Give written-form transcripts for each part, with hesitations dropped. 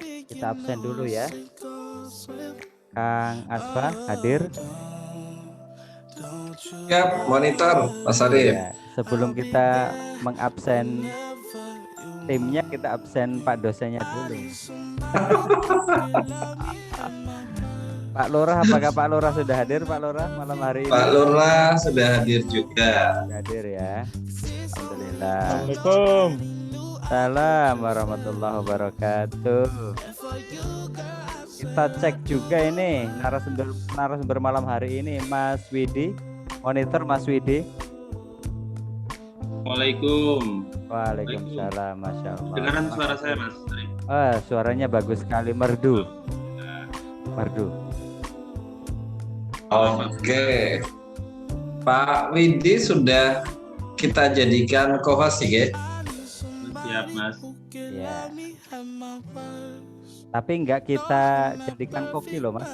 Kita absen dulu ya. Kang Asfa hadir. Siap, monitor Mas Arif. Ya, sebelum kita mengabsen timnya, kita absen Pak dosennya dulu. Pak Lurah, apakah Pak Lurah sudah hadir Pak Lurah malam hari ini? Pak Lurah sudah hadir juga. Hadir ya. Alhamdulillah. Assalamualaikum. Salam warahmatullahi wabarakatuh. Kita cek juga ini narasumber malam hari ini Mas Widi. Monitor Mas Widi. Waalaikumsalam. Waalaikumsalam, Masya Allah. Dengaran suara saya, Mas? Suaranya bagus sekali, merdu. Merdu. Oke. Pak Widi sudah kita jadikan co-host ya. Siap, Mas. Ya. Tapi enggak kita jadikan kopi loh, Mas.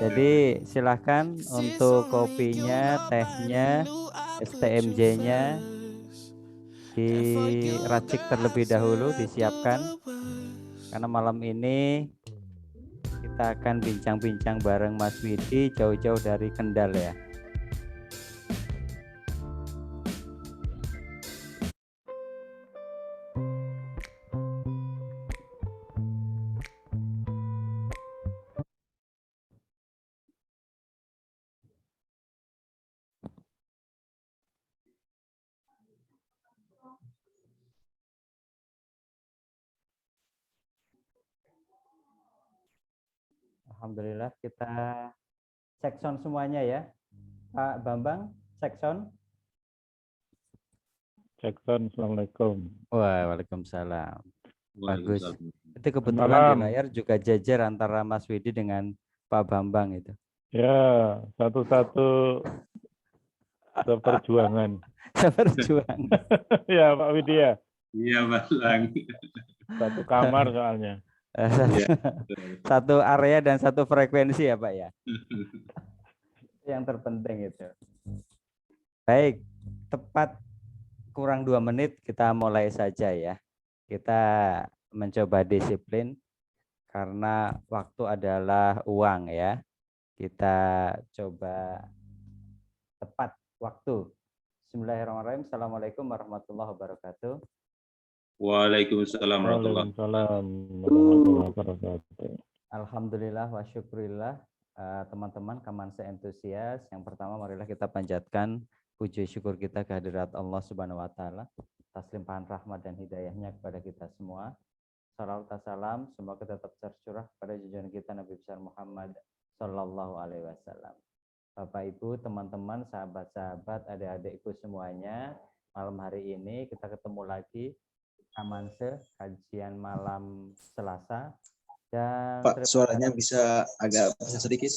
Jadi silahkan untuk kopinya, tehnya, STMJ-nya diracik terlebih dahulu, disiapkan. Karena malam ini kita akan bincang-bincang bareng Mas Widi jauh-jauh dari Kendal ya. Alhamdulillah kita cek sound semuanya ya. Pak Bambang, cek sound. Cek sound. Assalamualaikum. Waalaikumsalam. Bagus. Itu kebetulan Malam. di layar juga jajar antara Mas Widi dengan Pak Bambang itu. Ya, satu-satu seperjuangan. Seperjuangan. Ya, Pak Widya. Iya, Mas Lang. Satu kamar soalnya. Satu area dan satu frekuensi ya Pak ya. Yang terpenting itu. Baik, tepat kurang 2 menit kita mulai saja ya. Kita mencoba disiplin karena waktu adalah uang ya. Kita coba tepat waktu. Bismillahirrahmanirrahim. Assalamualaikum warahmatullahi wabarakatuh. Waalaikumsalam warahmatullahi wabarakatuh. Alhamdulillah wa syukurillah. Teman-teman Kamanse entusias, yang pertama marilah kita panjatkan puji syukur kita kehadirat Allah Subhanahu wa taala, atas limpahan rahmat dan hidayahnya kepada kita semua. Salawat salam semoga tetap tercurah pada junjungan kita Nabi besar Muhammad sallallahu alaihi wasallam. Bapak Ibu, teman-teman, sahabat-sahabat, adik-adikku semuanya, malam hari ini kita ketemu lagi Kamanse kajian malam Selasa. Dan Pak, suaranya bisa agak besar sedikit.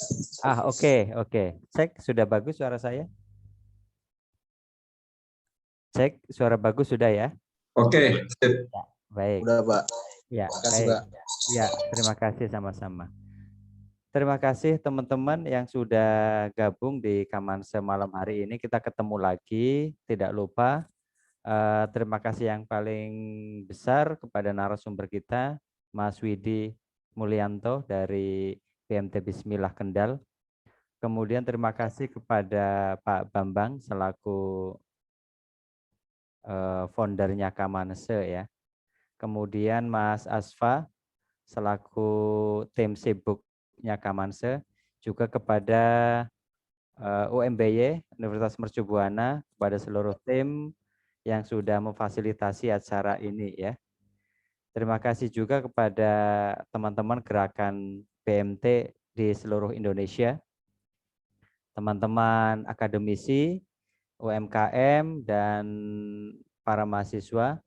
Oke. Cek, sudah bagus suara saya? Cek, suara bagus sudah ya? Oke. Ya, baik. Udah, Pak. Ya, makasih, baik. Pak. Ya, terima kasih sama-sama. Terima kasih teman-teman yang sudah gabung di Kamanse malam hari ini. Kita ketemu lagi, tidak lupa. Terima kasih yang paling besar kepada narasumber kita, Mas Widi Mulyanto dari BMT Bismillah Kendal. Kemudian terima kasih kepada Pak Bambang selaku foundernya Kamanse ya. Kemudian Mas Asfa selaku tim sibuknya Kamanse, juga kepada UMBY Universitas Mercu Buana, kepada seluruh tim yang sudah memfasilitasi acara ini ya. Terima kasih juga kepada teman-teman gerakan BMT di seluruh Indonesia, teman-teman akademisi, UMKM, dan para mahasiswa,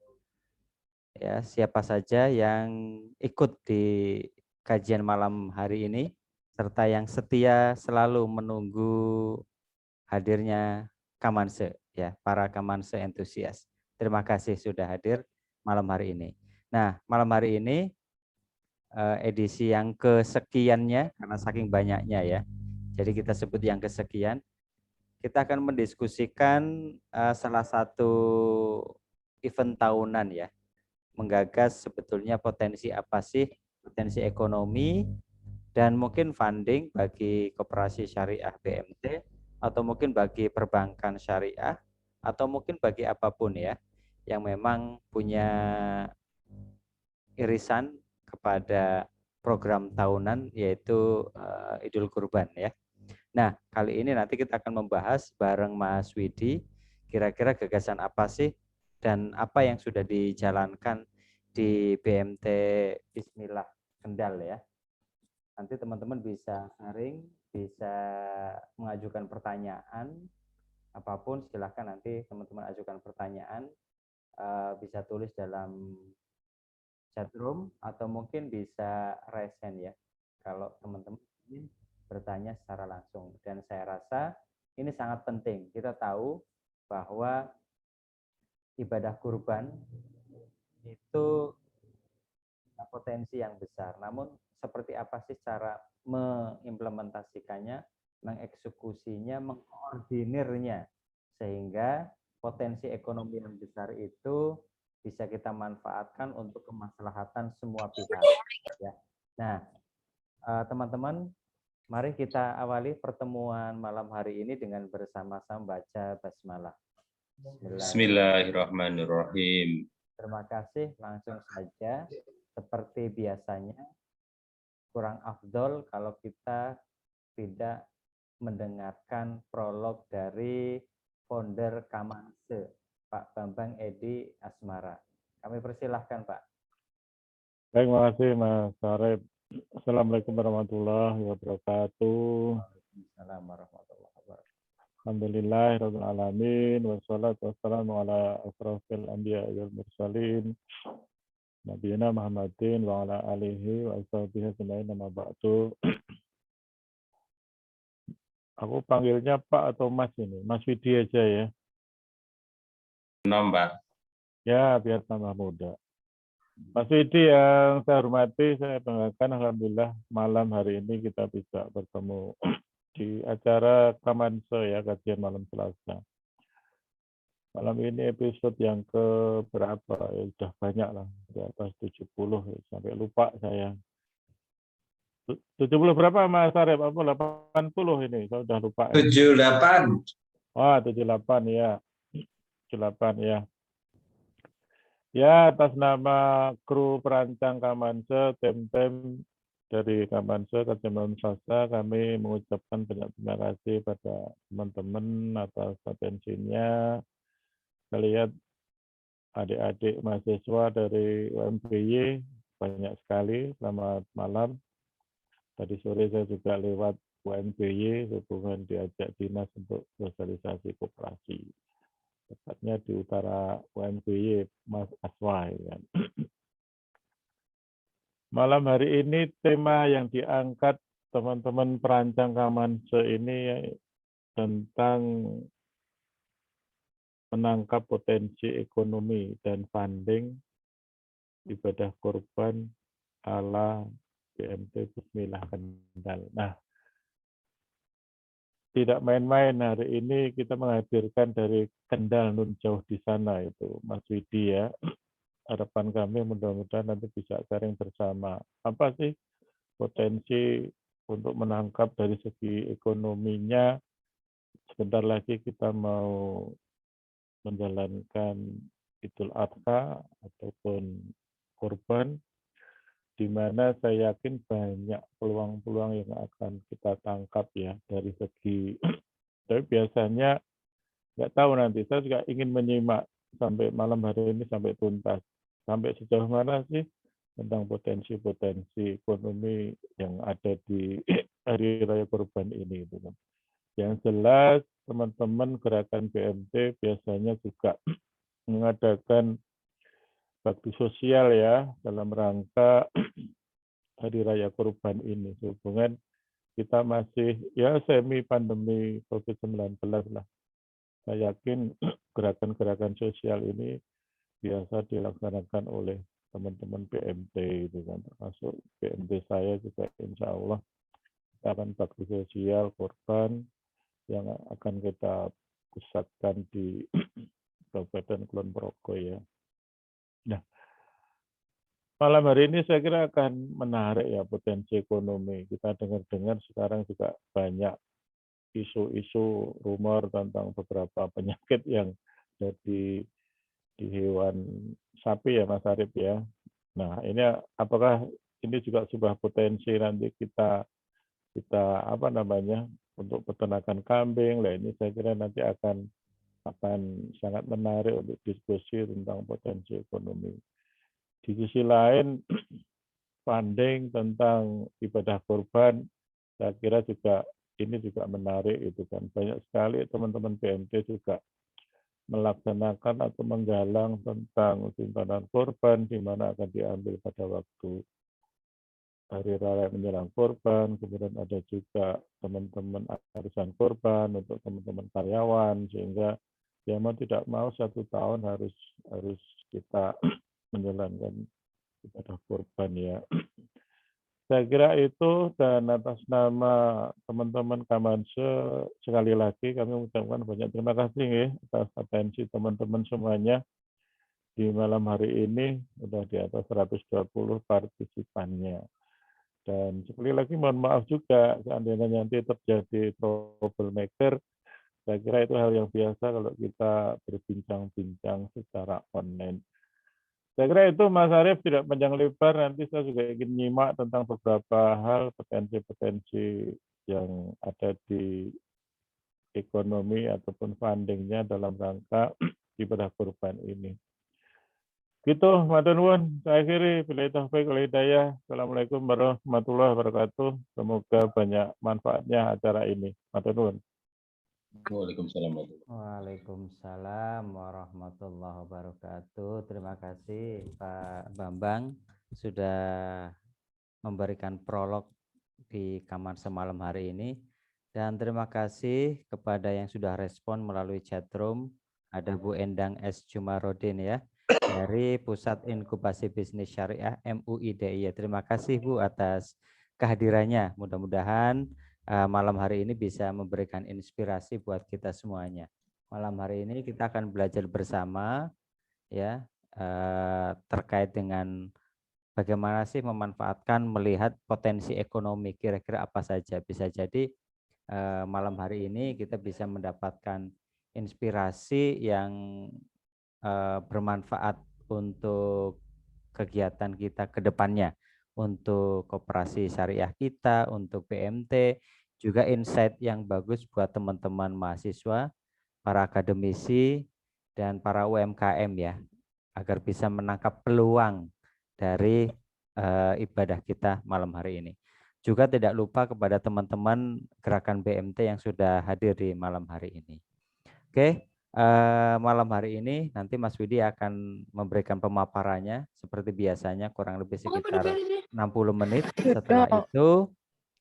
ya, siapa saja yang ikut di kajian malam hari ini, serta yang setia selalu menunggu hadirnya Kamanse, ya, para Kamanse entusias. Terima kasih sudah hadir malam hari ini. Nah, malam hari ini edisi yang kesekiannya, karena saking banyaknya ya, jadi kita sebut yang kesekian. Kita akan mendiskusikan salah satu event tahunan ya, menggagas sebetulnya potensi apa sih, potensi ekonomi, dan mungkin funding bagi koperasi syariah BMT, atau mungkin bagi perbankan syariah, atau mungkin bagi apapun ya, yang memang punya irisan kepada program tahunan yaitu Idul Kurban ya. Nah, kali ini nanti kita akan membahas bareng Mas Widi, kira-kira gagasan apa sih dan apa yang sudah dijalankan di BMT Bismillah Kendal ya. Nanti teman-teman bisa sharing, bisa mengajukan pertanyaan, apapun silahkan nanti teman-teman ajukan pertanyaan, bisa tulis dalam chatroom atau mungkin bisa raise hand ya, kalau teman-teman ingin bertanya secara langsung. Dan saya rasa ini sangat penting. Kita tahu bahwa ibadah kurban itu potensi yang besar. Namun seperti apa sih cara mengimplementasikannya, mengeksekusinya, mengkoordinirnya, sehingga potensi ekonomi yang besar itu bisa kita manfaatkan untuk kemaslahatan semua pihak. Ya. Nah, teman-teman, mari kita awali pertemuan malam hari ini dengan bersama-sama baca basmalah. Bismillahirrahmanirrahim. Terima kasih, langsung saja. Seperti biasanya, kurang afdol kalau kita tidak mendengarkan prolog dari founder Kamanse, Pak Bambang Edi Asmara. Kami persilahkan, Pak. Baik, terima kasih Mas Sarip. Assalamualaikum warahmatullahi wabarakatuh. Waalaikumsalam warahmatullahi wabarakatuh. Alhamdulillahirabbil alamin wassalatu wassalamu ala asrofil anbiya wal mursalin nabiyina Muhammadin wa ala alihi wa ashabihi ajmain amma ba'du. Aku panggilnya Pak atau Mas ini? Mas Widi aja ya. Nombak. Ya, biar tambah muda. Mas Widi yang saya hormati, saya banggakan alhamdulillah malam hari ini kita bisa bertemu di acara Kamanse ya, kajian malam Selasa. Malam ini episode yang ke berapa? Ya, sudah banyak lah, di atas 70 sampai lupa saya. 70 berapa Mas Arif? Apa 80 ini? Saya sudah lupa. 78. Wah, 78 ya. 78 ya. Ya, atas nama kru perancang Kamanse, tim-tim dari Kamanse, Kajian Malam Selasa, kami mengucapkan banyak terima kasih pada teman-teman atas atensinya. Saya lihat adik-adik mahasiswa dari UMBY banyak sekali. Selamat malam. Tadi sore saya juga lewat UMBY, hubungan diajak dinas untuk sosialisasi koperasi. Tepatnya di utara UMBY, Mas Aswai. Ya. Malam hari ini tema yang diangkat teman-teman perancang Kamanse ini tentang menangkap potensi ekonomi dan funding ibadah kurban ala BMT Bismillah Kendal. Nah, tidak main-main hari ini kita menghadirkan dari Kendal nun jauh di sana itu Mas Widi ya. Harapan kami mudah-mudahan nanti bisa sharing bersama. Apa sih potensi untuk menangkap dari segi ekonominya? Sebentar lagi kita mau menjalankan Idul Adha ataupun kurban, di mana saya yakin banyak peluang-peluang yang akan kita tangkap ya dari segi. Tapi biasanya nggak tahu nanti. Saya juga ingin menyimak sampai malam hari ini sampai tuntas. Sampai sejauh mana sih tentang potensi-potensi ekonomi yang ada di Hari Raya Kurban ini. Yang jelas teman-teman gerakan BMT biasanya juga mengadakan bakti sosial ya dalam rangka Hari Raya Kurban ini. Sehubungan kita masih ya semi pandemi COVID-19 lah. Saya yakin gerakan-gerakan sosial ini biasa dilaksanakan oleh teman-teman BMT itu kan, termasuk BMT saya juga insya Allah kita akan bakti sosial kurban yang akan kita pusatkan di Kabupaten Kulon Progo ya. Nah, malam hari ini saya kira akan menarik ya potensi ekonomi. Kita dengar-dengar sekarang juga banyak isu-isu rumor tentang beberapa penyakit yang jadi di hewan sapi ya Mas Arif ya. Nah ini apakah ini juga sebuah potensi nanti kita apa namanya untuk peternakan kambing. Lah ini saya kira nanti akan sangat menarik untuk diskusi tentang potensi ekonomi. Di sisi lain funding tentang ibadah kurban saya kira juga ini juga menarik itu kan, banyak sekali teman-teman BMT juga melaksanakan atau menggalang tentang simpanan kurban di mana akan diambil pada waktu hari raya menjelang kurban, kemudian ada juga teman-teman arisan kurban untuk teman-teman karyawan, sehingga ya mau tidak mau 1 tahun harus kita menjalankan ibadah kurban ya. Saya kira itu, dan atas nama teman-teman Kamanse sekali lagi kami mengucapkan banyak terima kasih ya atas atensi teman-teman semuanya di malam hari ini, sudah di atas 120 partisipannya. Dan sekali lagi mohon maaf juga seandainya nanti terjadi troublemaker, saya kira itu hal yang biasa kalau kita berbincang-bincang secara online. Saya kira itu Mas Arief, tidak panjang lebar, nanti saya juga ingin nyimak tentang beberapa hal potensi-potensi yang ada di ekonomi ataupun fundingnya dalam rangka ibadah kurban ini. Gitu, matur nuwun. Saya akhiri, billahi taufiq wal hidayah. Assalamualaikum warahmatullahi wabarakatuh. Semoga banyak manfaatnya acara ini. Matur nuwun. Waalaikumsalam. Waalaikumsalam warahmatullahi wabarakatuh. Terima kasih Pak Bambang sudah memberikan prolog di kamar semalam hari ini. Dan terima kasih kepada yang sudah respon melalui chatroom. Ada Bu Endang S. Jumarodin ya, dari Pusat Inkubasi Bisnis Syariah MUI DIY. Terima kasih Bu atas kehadirannya. Mudah-mudahan malam hari ini bisa memberikan inspirasi buat kita semuanya. Malam hari ini kita akan belajar bersama ya terkait dengan bagaimana sih memanfaatkan melihat potensi ekonomi, kira-kira apa saja. Bisa jadi malam hari ini kita bisa mendapatkan inspirasi yang bermanfaat untuk kegiatan kita ke depannya, untuk koperasi syariah kita, untuk BMT, juga insight yang bagus buat teman-teman mahasiswa, para akademisi, dan para UMKM ya, agar bisa menangkap peluang dari ibadah kita malam hari ini. Juga tidak lupa kepada teman-teman gerakan BMT yang sudah hadir di malam hari ini. Oke, malam hari ini nanti Mas Widi akan memberikan pemaparannya seperti biasanya kurang lebih sekitar 60 menit. Setelah itu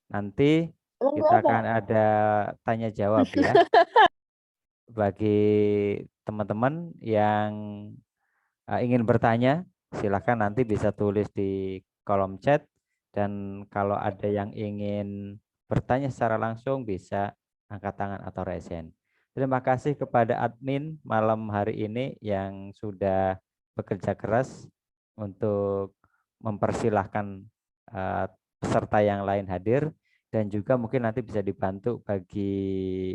nanti kita akan ada tanya jawab ya. Bagi teman-teman yang ingin bertanya, silakan nanti bisa tulis di kolom chat, dan kalau ada yang ingin bertanya secara langsung bisa angkat tangan atau raise hand. Terima kasih kepada admin malam hari ini yang sudah bekerja keras untuk mempersilahkan peserta yang lain hadir, dan juga mungkin nanti bisa dibantu bagi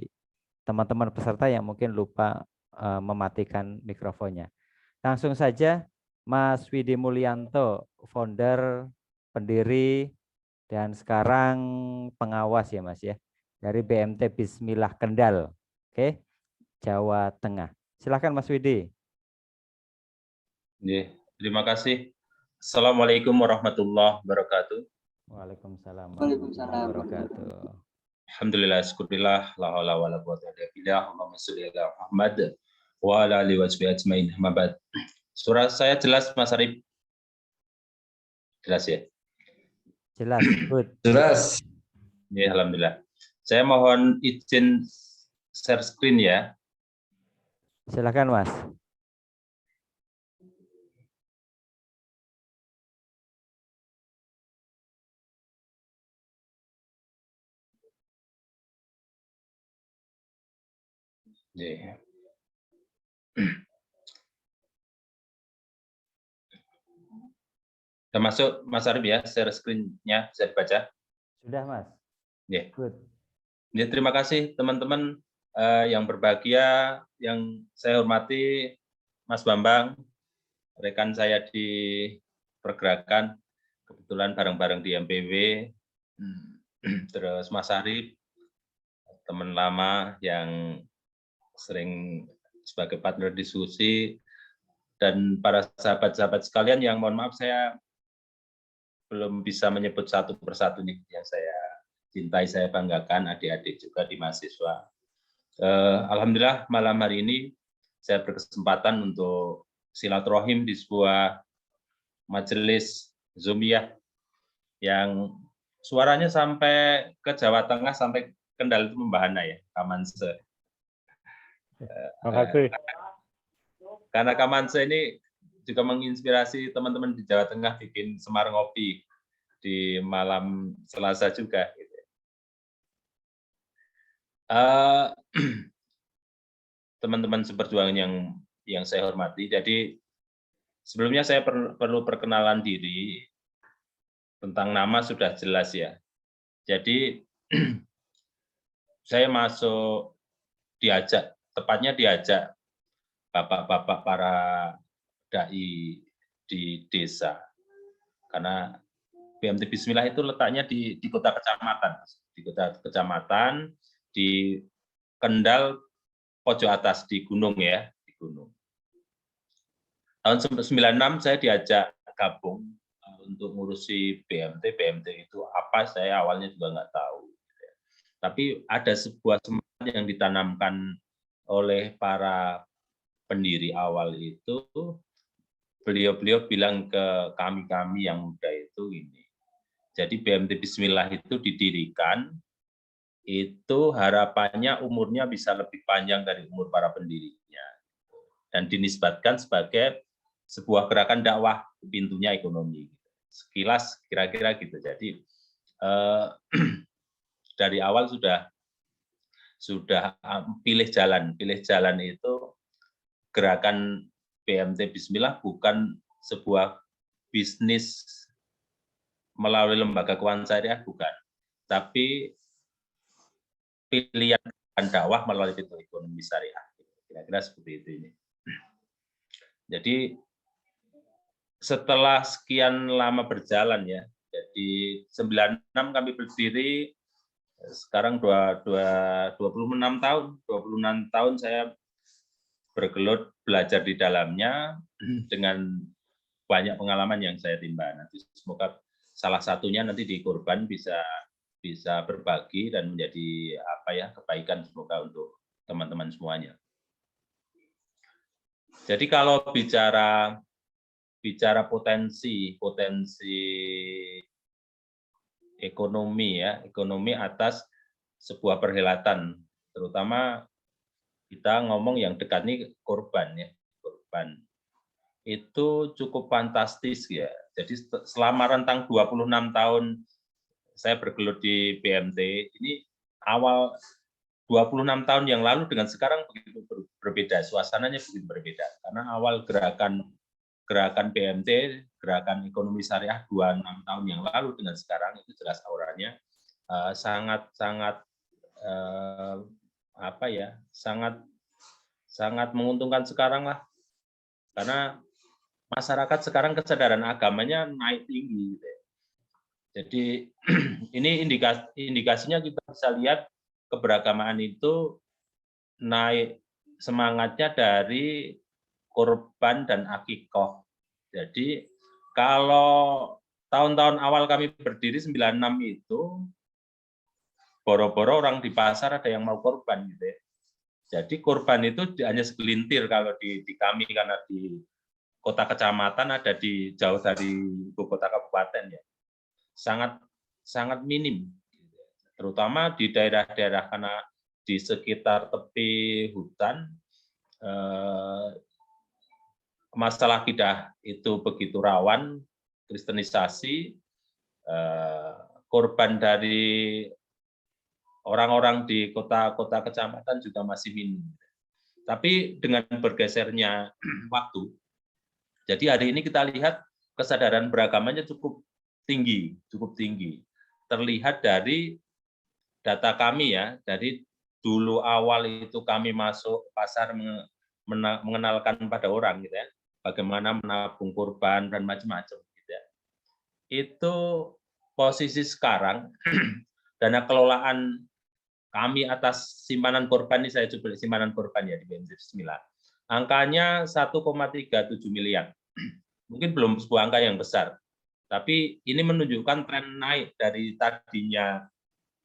teman-teman peserta yang mungkin lupa mematikan mikrofonnya. Langsung saja Mas Widi Mulyanto, founder, pendiri, dan sekarang pengawas ya Mas ya, dari BMT Bismillah Kendal, oke, Jawa Tengah. Silakan Mas Widi. Terima kasih. Assalamualaikum warahmatullahi wabarakatuh. Waalaikumsalam warahmatullahi wabarakatuh. Alhamdulillah, syukurillah, la haula wala quwwata illa billah, Allahumma sholli ala Muhammad wa ala alihi washabihi ajmain. Amma ba'd. Suara saya jelas Mas Arif? Jelas ya? Jelas, good. Jelas. Ya, alhamdulillah. Saya mohon izin share screen ya. Silakan Mas. Ya. Sudah masuk Mas Arif ya, share screen-nya bisa dibaca. Sudah, Mas. Ya. Good. Ya, terima kasih teman-teman yang berbahagia, yang saya hormati Mas Bambang, rekan saya di pergerakan, kebetulan bareng-bareng di MPW, terus Mas Arif, teman lama yang sering sebagai partner diskusi, dan para sahabat-sahabat sekalian yang mohon maaf saya belum bisa menyebut satu persatu nih yang saya cintai, saya banggakan, adik-adik juga di mahasiswa. Alhamdulillah malam hari ini saya berkesempatan untuk silaturahim di sebuah majelis Zoomiyah yang suaranya sampai ke Jawa Tengah, sampai Kendal itu membahana ya, Kamanse. Terima kasih. Karena Kamanse ini juga menginspirasi teman-teman di Jawa Tengah bikin semar ngopi di malam Selasa juga. Gitu. Teman-teman seperjuangan yang saya hormati, jadi sebelumnya saya perlu perkenalan diri. Tentang nama sudah jelas ya. Jadi saya masuk tepatnya diajak bapak-bapak para dai di desa. Karena BMT Bismillah itu letaknya di kota kecamatan. Di kota kecamatan, di Kendal pojok atas, di gunung ya, di gunung. Tahun 96 saya diajak gabung untuk ngurusi BMT. BMT itu apa, saya awalnya juga nggak tahu. Tapi ada sebuah semangat yang ditanamkan oleh para pendiri awal itu, beliau-beliau bilang ke kami-kami yang muda itu ini. Jadi BMT Bismillah itu didirikan, itu harapannya umurnya bisa lebih panjang dari umur para pendirinya. Dan dinisbatkan sebagai sebuah gerakan dakwah, pintunya ekonomi. Sekilas kira-kira gitu. Jadi dari awal sudah pilih jalan itu gerakan BMT Bismillah bukan sebuah bisnis melalui lembaga keuangan syariah, bukan, tapi pilihan dakwah melalui pintu ekonomi syariah. Kira-kira seperti itu ini. Jadi setelah sekian lama berjalan ya, jadi 96 kami berdiri, sekarang 26 tahun saya bergelut belajar di dalamnya dengan banyak pengalaman yang saya timba. Nanti semoga salah satunya nanti di Kurban bisa berbagi dan menjadi kebaikan semoga untuk teman-teman semuanya. Jadi kalau bicara potensi ekonomi ya, ekonomi atas sebuah perhelatan, terutama kita ngomong yang dekat nih Kurban ya, Kurban itu cukup fantastis ya. Jadi selama rentang 26 tahun saya bergelut di BMT, ini awal 26 tahun yang lalu dengan sekarang begitu berbeda, suasananya begitu berbeda. Karena awal gerakan BMT, gerakan ekonomi syariah 26 tahun yang lalu dengan sekarang itu jelas auranya sangat menguntungkan sekarang lah. Karena masyarakat sekarang kesadaran agamanya naik tinggi. Jadi ini indikasinya kita bisa lihat keberagaman itu naik semangatnya dari Kurban dan Akikoh. Jadi kalau tahun-tahun awal kami berdiri 96 itu boro-boro orang di pasar ada yang mau kurban gitu ya. Jadi kurban itu hanya segelintir kalau di kami, karena di kota kecamatan ada di jauh dari ibu kota kabupaten ya. Sangat minim. Terutama di daerah-daerah, karena di sekitar tepi hutan masalah akidah itu begitu rawan, kristenisasi, korban dari orang-orang di kota-kota kecamatan juga masih minim. Tapi dengan bergesernya waktu, jadi hari ini kita lihat kesadaran beragamanya cukup tinggi. Terlihat dari data kami ya, dari dulu awal itu kami masuk pasar mengenalkan pada orang gitu ya, bagaimana menabung kurban dan macam-macam gitu ya. Itu posisi sekarang dana kelolaan kami atas simpanan kurban ini, saya coba simpanan kurban ya di BNZ Bismillah. Angkanya 1,37 miliar. Mungkin belum sebuah angka yang besar, tapi ini menunjukkan tren naik dari tadinya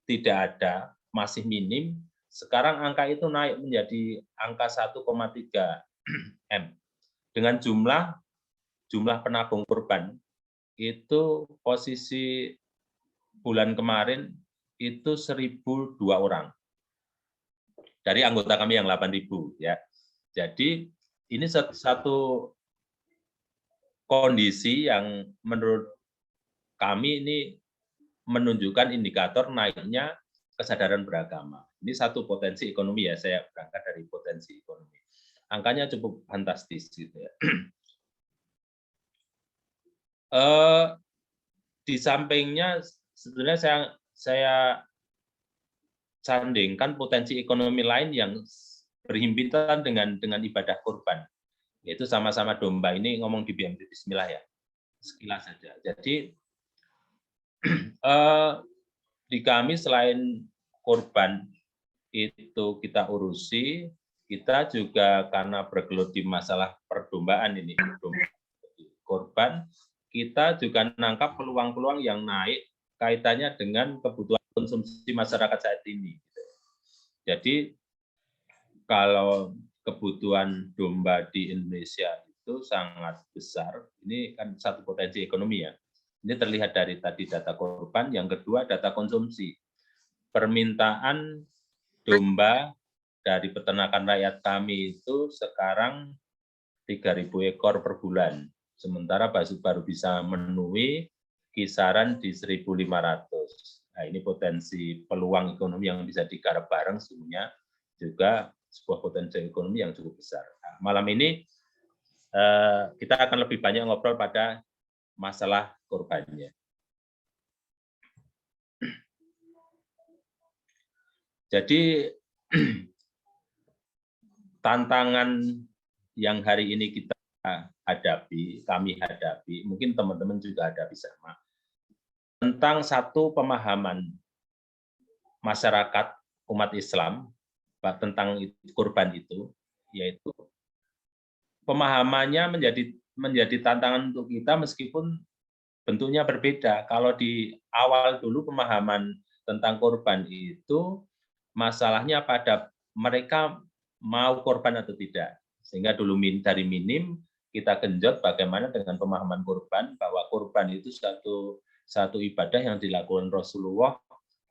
tidak ada, masih minim, sekarang angka itu naik menjadi angka 1,3 M. Dengan jumlah penabung kurban, itu posisi bulan kemarin itu 1.002 orang. Dari anggota kami yang 8.000 ya. Jadi ini satu kondisi yang menurut kami ini menunjukkan indikator naiknya kesadaran beragama. Ini satu potensi ekonomi ya, saya berangkat dari potensi ekonomi. Angkanya cukup fantastis gitu ya. Di sampingnya sebenarnya saya sandingkan potensi ekonomi lain yang berhimpitan dengan ibadah kurban, yaitu sama-sama domba. Ini ngomong di BMT Bismillah ya, sekilas saja. Jadi di kami selain kurban itu kita urusi, kita juga karena bergelut di masalah perdombaan ini, kurban, kita juga menangkap peluang-peluang yang naik kaitannya dengan kebutuhan konsumsi masyarakat saat ini. Jadi kalau kebutuhan domba di Indonesia itu sangat besar, ini kan satu potensi ekonomi ya. Ini terlihat dari tadi data kurban, yang kedua data konsumsi. Permintaan domba dari peternakan rakyat kami itu sekarang 3.000 ekor per bulan. Sementara baru bisa memenuhi kisaran di 1.500. Nah, ini potensi peluang ekonomi yang bisa digarap bareng, sebenarnya juga sebuah potensi ekonomi yang cukup besar. Nah, malam ini kita akan lebih banyak ngobrol pada masalah kurbannya. Jadi tantangan yang hari ini kita hadapi, kami hadapi, mungkin teman-teman juga hadapi sama, tentang satu pemahaman masyarakat umat Islam tentang kurban itu, yaitu pemahamannya menjadi tantangan untuk kita meskipun bentuknya berbeda. Kalau di awal dulu pemahaman tentang kurban itu masalahnya pada mereka mau korban atau tidak. Sehingga dulu dari minim kita genjot bagaimana dengan pemahaman kurban, bahwa kurban itu satu ibadah yang dilakukan Rasulullah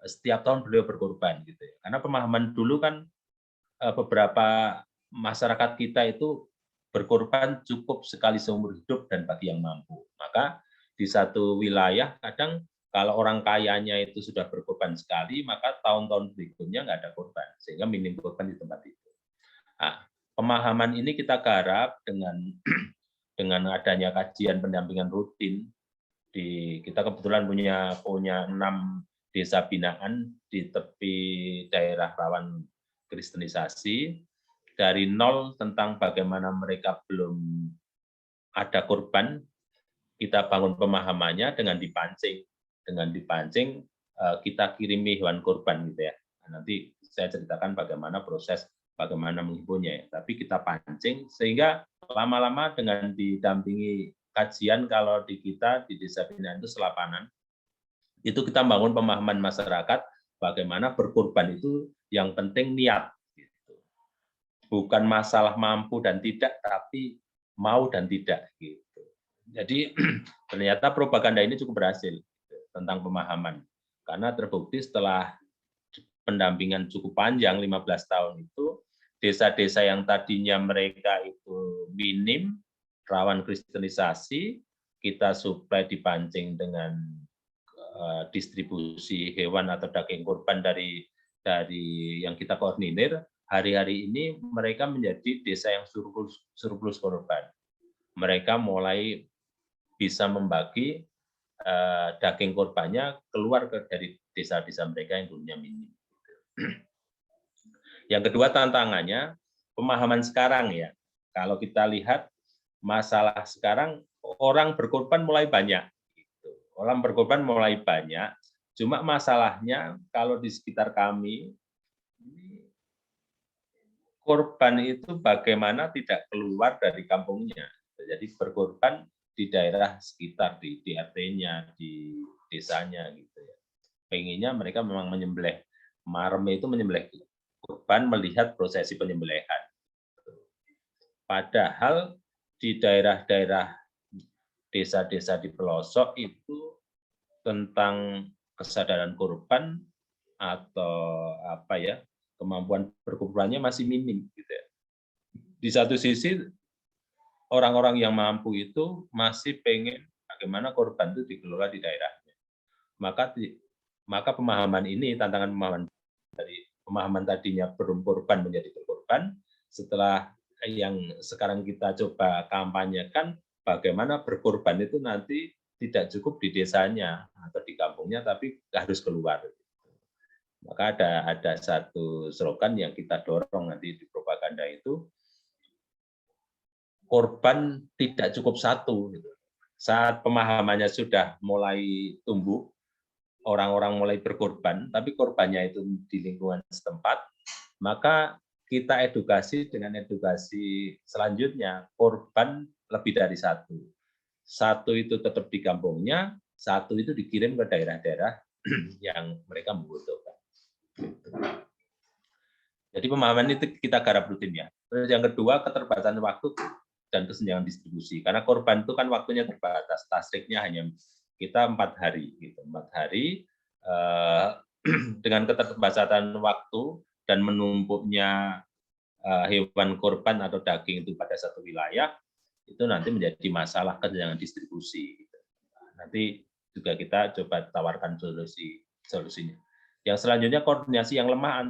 setiap tahun beliau berkorban gitu ya. Karena pemahaman dulu kan beberapa masyarakat kita itu berkorban cukup sekali seumur hidup dan bagi yang mampu. Maka di satu wilayah kadang kalau orang kayanya itu sudah berkorban sekali, maka tahun-tahun berikutnya nggak ada korban, sehingga minim korban di tempat itu. Nah, pemahaman ini kita garap dengan adanya kajian pendampingan rutin. Kita kebetulan punya 6 desa binaan di tepi daerah rawan kristenisasi, dari nol tentang bagaimana mereka belum ada korban, kita bangun pemahamannya dengan dipancing. Kita kirimi hewan kurban gitu ya. Nah, nanti saya ceritakan bagaimana proses, bagaimana menghiburnya ya. Tapi kita pancing sehingga lama-lama dengan didampingi kajian, kalau di kita di desa binaan itu selapanan, itu kita bangun pemahaman masyarakat bagaimana berkurban itu yang penting niat. Gitu. Bukan masalah mampu dan tidak, tapi mau dan tidak. Gitu. Jadi ternyata propaganda ini cukup berhasil tentang pemahaman. Karena terbukti setelah pendampingan cukup panjang, 15 tahun itu, desa-desa yang tadinya mereka itu minim, rawan kristenisasi, kita suplai dipancing dengan distribusi hewan atau daging kurban dari yang kita koordinir. Hari-hari ini mereka menjadi desa yang surplus korban. Mereka mulai bisa membagi daging korbannya keluar dari desa-desa mereka yang dulunya minim. Yang kedua tantangannya pemahaman sekarang ya. Kalau kita lihat masalah sekarang orang berkorban mulai banyak. Orang berkorban mulai banyak. Cuma masalahnya kalau di sekitar kami korban itu bagaimana tidak keluar dari kampungnya. Jadi berkorban di daerah sekitar, di RT-nya, di desanya gitu ya. Pengennya mereka memang menyembelih. Marme itu menyembelih korban melihat prosesi penyembelihan. Padahal di daerah-daerah desa-desa di pelosok itu tentang kesadaran korban atau apa ya, kemampuan berkorbannya masih minim gitu ya. Di satu sisi orang-orang yang mampu itu masih pengen bagaimana korban itu dikelola di daerahnya. Maka pemahaman ini, tantangan pemahaman dari pemahaman tadinya belum korban menjadi berkorban, setelah yang sekarang kita coba kampanyekan, bagaimana berkorban itu nanti tidak cukup di desanya atau di kampungnya, tapi harus keluar. Maka ada satu slogan yang kita dorong nanti di propaganda itu, korban tidak cukup satu. Saat pemahamannya sudah mulai tumbuh, orang-orang mulai berkorban, tapi korbannya itu di lingkungan setempat, maka kita edukasi dengan edukasi selanjutnya, korban lebih dari satu. Satu itu tetap di kampungnya, satu itu dikirim ke daerah-daerah yang mereka membutuhkan. Jadi pemahaman itu kita garap rutin ya. Terus yang kedua, keterbatasan waktu dan kesenjangan distribusi. Karena korban itu kan waktunya terbatas, tasriknya hanya kita 4 hari. Gitu. 4 hari dengan keterbatasan waktu dan menumpuknya hewan korban atau daging itu pada satu wilayah, itu nanti menjadi masalah kesenjangan distribusi. Gitu. Nanti juga kita coba tawarkan solusinya. Yang selanjutnya koordinasi yang lemah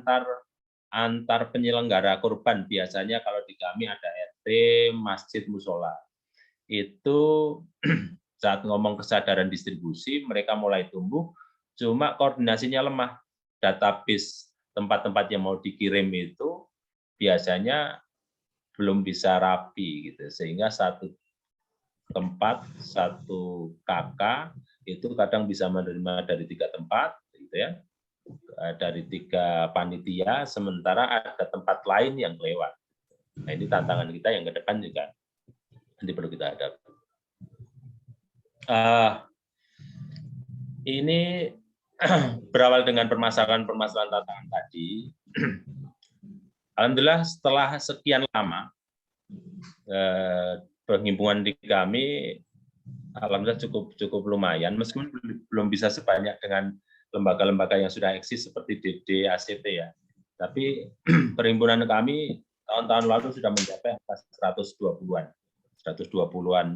antar penyelenggara korban. Biasanya kalau di kami ada RT, masjid, musola. Itu saat ngomong kesadaran distribusi, mereka mulai tumbuh, cuma koordinasinya lemah. Database tempat-tempat yang mau dikirim itu biasanya belum bisa rapi, gitu. Sehingga satu tempat, satu KK, itu kadang bisa menerima dari 3 tempat, gitu ya. Dari 3 panitia, sementara ada tempat lain yang lewat. Nah, ini tantangan kita yang ke depan juga nanti perlu kita hadapi. Ini berawal dengan permasalahan tantangan tadi. Alhamdulillah setelah sekian lama penghimpunan di kami, alhamdulillah cukup lumayan, meskipun belum bisa sebanyak dengan lembaga-lembaga yang sudah eksis seperti DD, ACT ya. Tapi perhimpunan kami tahun-tahun lalu sudah mencapai 120-an. 120-an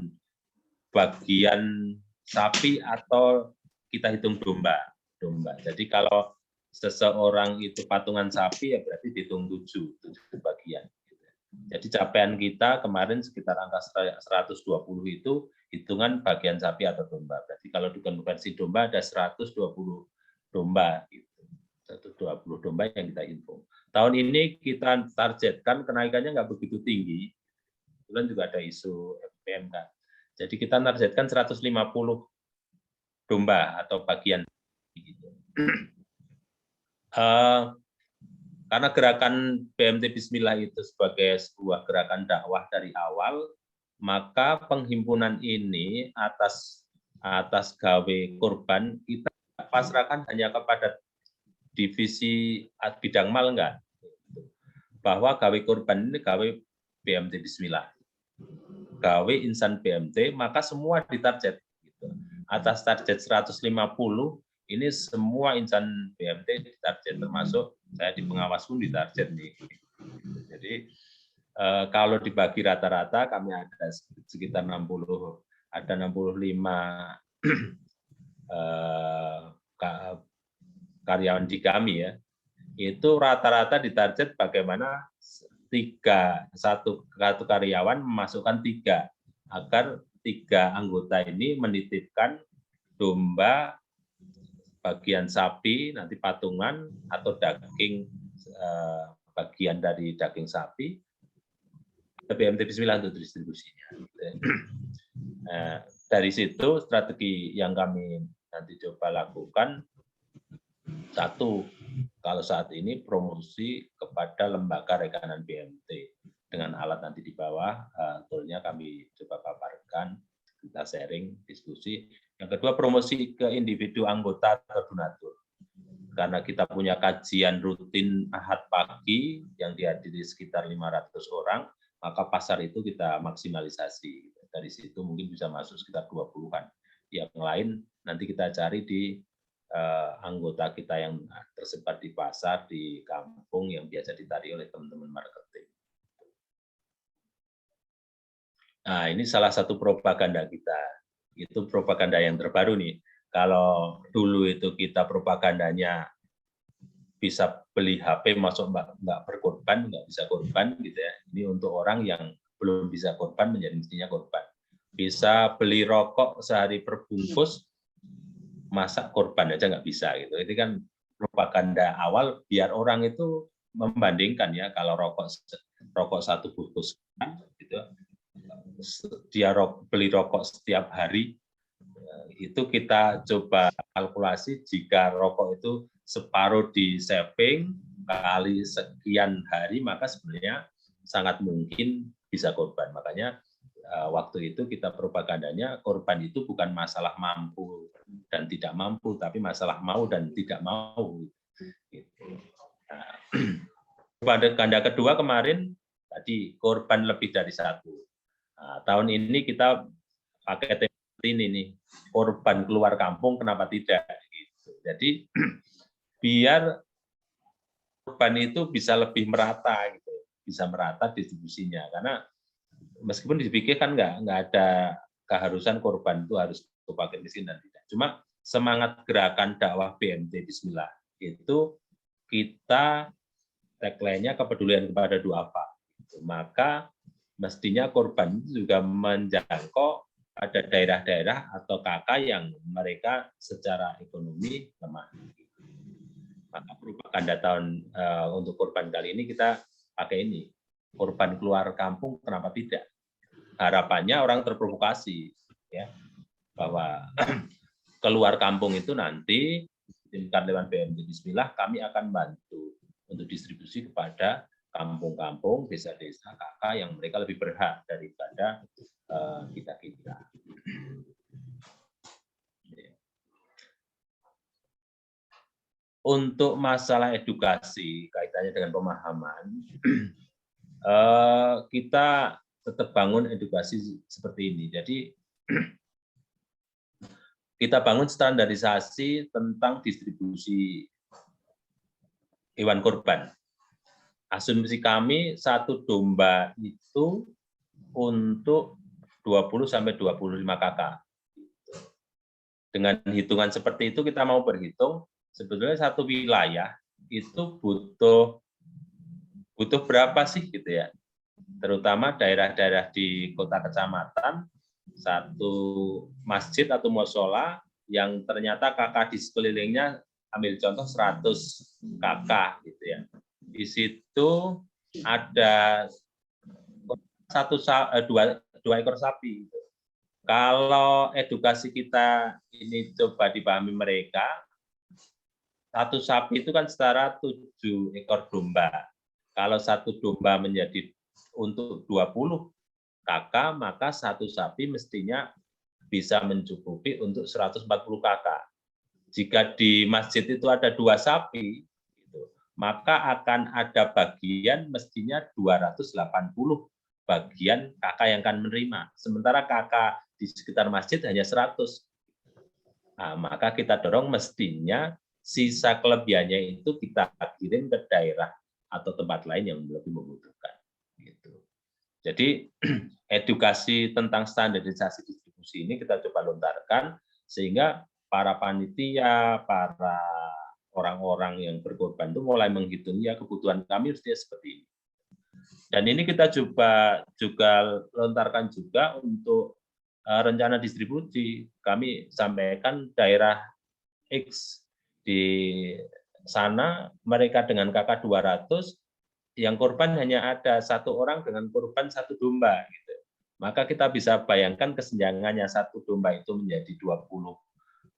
bagian sapi atau kita hitung domba. Jadi kalau seseorang itu patungan sapi ya berarti dihitung 7 bagian. Jadi capaian kita kemarin sekitar angka 120 itu hitungan bagian sapi atau domba. Berarti kalau dikonversi domba ada 120 domba, gitu. 120 domba yang kita himpun. Tahun ini kita targetkan kenaikannya nggak begitu tinggi. Kemudian juga ada isu PMK. Jadi kita targetkan 150 domba atau bagian. Gitu. Karena gerakan BMT Bismillah itu sebagai sebuah gerakan dakwah dari awal, maka penghimpunan ini atas gawe korban kita pasrahkan hanya kepada divisi bidang mal enggak, bahwa gawe korban ini gawe BMT Bismillah, gawe insan BMT, maka semua ditarget. Gitu. Atas target 150 ini semua insan BMT ditarget, termasuk saya di pengawas pun ditarget nih. Jadi kalau dibagi rata-rata kami ada sekitar 65 karyawan di kami ya, itu rata-rata ditarget bagaimana satu karyawan memasukkan 3 agar 3 3 anggota ini menitipkan domba, bagian sapi, nanti patungan, atau daging, bagian dari daging sapi, ke BMT Bismillah untuk distribusinya. Dari situ strategi yang kami nanti coba lakukan, satu, kalau saat ini promosi kepada lembaga rekanan BMT dengan alat nanti di bawah, toolnya kami coba paparkan, kita sharing, diskusi. Yang kedua, promosi ke individu anggota atau donatur. Karena kita punya kajian rutin Ahad pagi yang dihadiri sekitar 500 orang, maka pasar itu kita maksimalisasi. Dari situ mungkin bisa masuk sekitar 20-an. Yang lain nanti kita cari di anggota kita yang tersebar di pasar, di kampung yang biasa ditarik oleh teman-teman marketing. Nah, ini salah satu propaganda kita. Itu propaganda yang terbaru nih. Kalau dulu itu kita propagandanya bisa beli HP masuk nggak berkorban, nggak bisa korban gitu ya. Ini untuk orang yang belum bisa korban menjadi mestinya korban. Bisa beli rokok sehari perbungkus, masa korban aja nggak bisa gitu. Ini kan propaganda awal biar orang itu membandingkan ya, kalau rokok 1 bungkus gitu, dia beli rokok setiap hari, itu kita coba kalkulasi jika rokok itu separuh di saving kali sekian hari, maka sebenarnya sangat mungkin bisa korban. Makanya waktu itu kita propagandanya korban itu bukan masalah mampu dan tidak mampu, tapi masalah mau dan tidak mau. Nah, propaganda kedua kemarin tadi korban lebih dari 1. Nah, tahun ini kita pakai tema ini nih, korban keluar kampung kenapa tidak? Gitu. Jadi biar korban itu bisa lebih merata, gitu, bisa merata distribusinya. Karena meskipun dipikirkan nggak ada keharusan korban itu harus pakai miskin dan tidak. Cuma semangat gerakan dakwah BMT Bismillah itu kita tagline-nya kepedulian kepada duafa. Maka mestinya korban juga menjangkau ada daerah-daerah atau KK yang mereka secara ekonomi lemah. Maka propaganda untuk korban kali ini kita pakai ini, korban keluar kampung kenapa tidak? Harapannya orang terprovokasi ya, bahwa keluar kampung itu nanti tingkat lewat BMT Bismillah kami akan bantu untuk distribusi kepada kampung-kampung, desa-desa KK yang mereka lebih berhak daripada kita-kita. Untuk masalah edukasi kaitannya dengan pemahaman, kita tetap bangun edukasi seperti ini. Jadi kita bangun standarisasi tentang distribusi hewan kurban. Asumsi kami 1 domba itu untuk 20-25 KK. Dengan hitungan seperti itu kita mau berhitung sebetulnya 1 wilayah itu butuh berapa sih gitu ya. Terutama daerah-daerah di kota kecamatan, 1 masjid atau mushola yang ternyata KK di sekelilingnya, ambil contoh 100 KK gitu ya. Di situ ada 2 ekor sapi. Kalau edukasi kita ini coba dipahami mereka, 1 sapi itu kan setara 7 ekor domba. Kalau 1 domba menjadi untuk 20 KK, maka 1 sapi mestinya bisa mencukupi untuk 140 KK. Jika di masjid itu ada 2 sapi, maka akan ada bagian mestinya 280 bagian KK yang akan menerima. Sementara KK di sekitar masjid hanya 100. Nah, maka kita dorong mestinya sisa kelebihannya itu kita kirim ke daerah atau tempat lain yang lebih membutuhkan. Gitu. Jadi edukasi tentang standarisasi distribusi ini kita coba lontarkan sehingga para panitia, para orang-orang yang berkorban itu mulai menghitung ya kebutuhan kami mestinya seperti ini. Dan ini kita coba juga lontarkan juga untuk rencana distribusi. Kami sampaikan daerah X di sana mereka dengan KK 200, yang korban hanya ada 1 orang dengan korban 1 domba. Gitu. Maka kita bisa bayangkan kesenjangannya 1 domba itu menjadi 20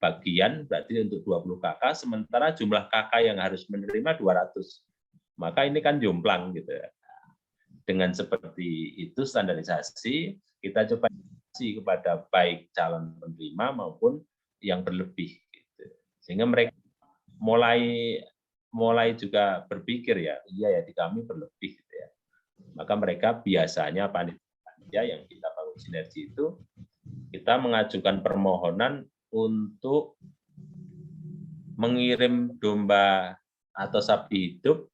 bagian, berarti untuk 20 KK, sementara jumlah KK yang harus menerima 200. Maka ini kan jomplang gitu ya. Dengan seperti itu standarisasi, kita coba kepada baik calon penerima maupun yang berlebih. Gitu. Sehingga mereka mulai juga berpikir ya, iya ya di kami berlebih gitu ya. Maka mereka biasanya panitia yang kita bangun sinergi itu, kita mengajukan permohonan untuk mengirim domba atau sapi hidup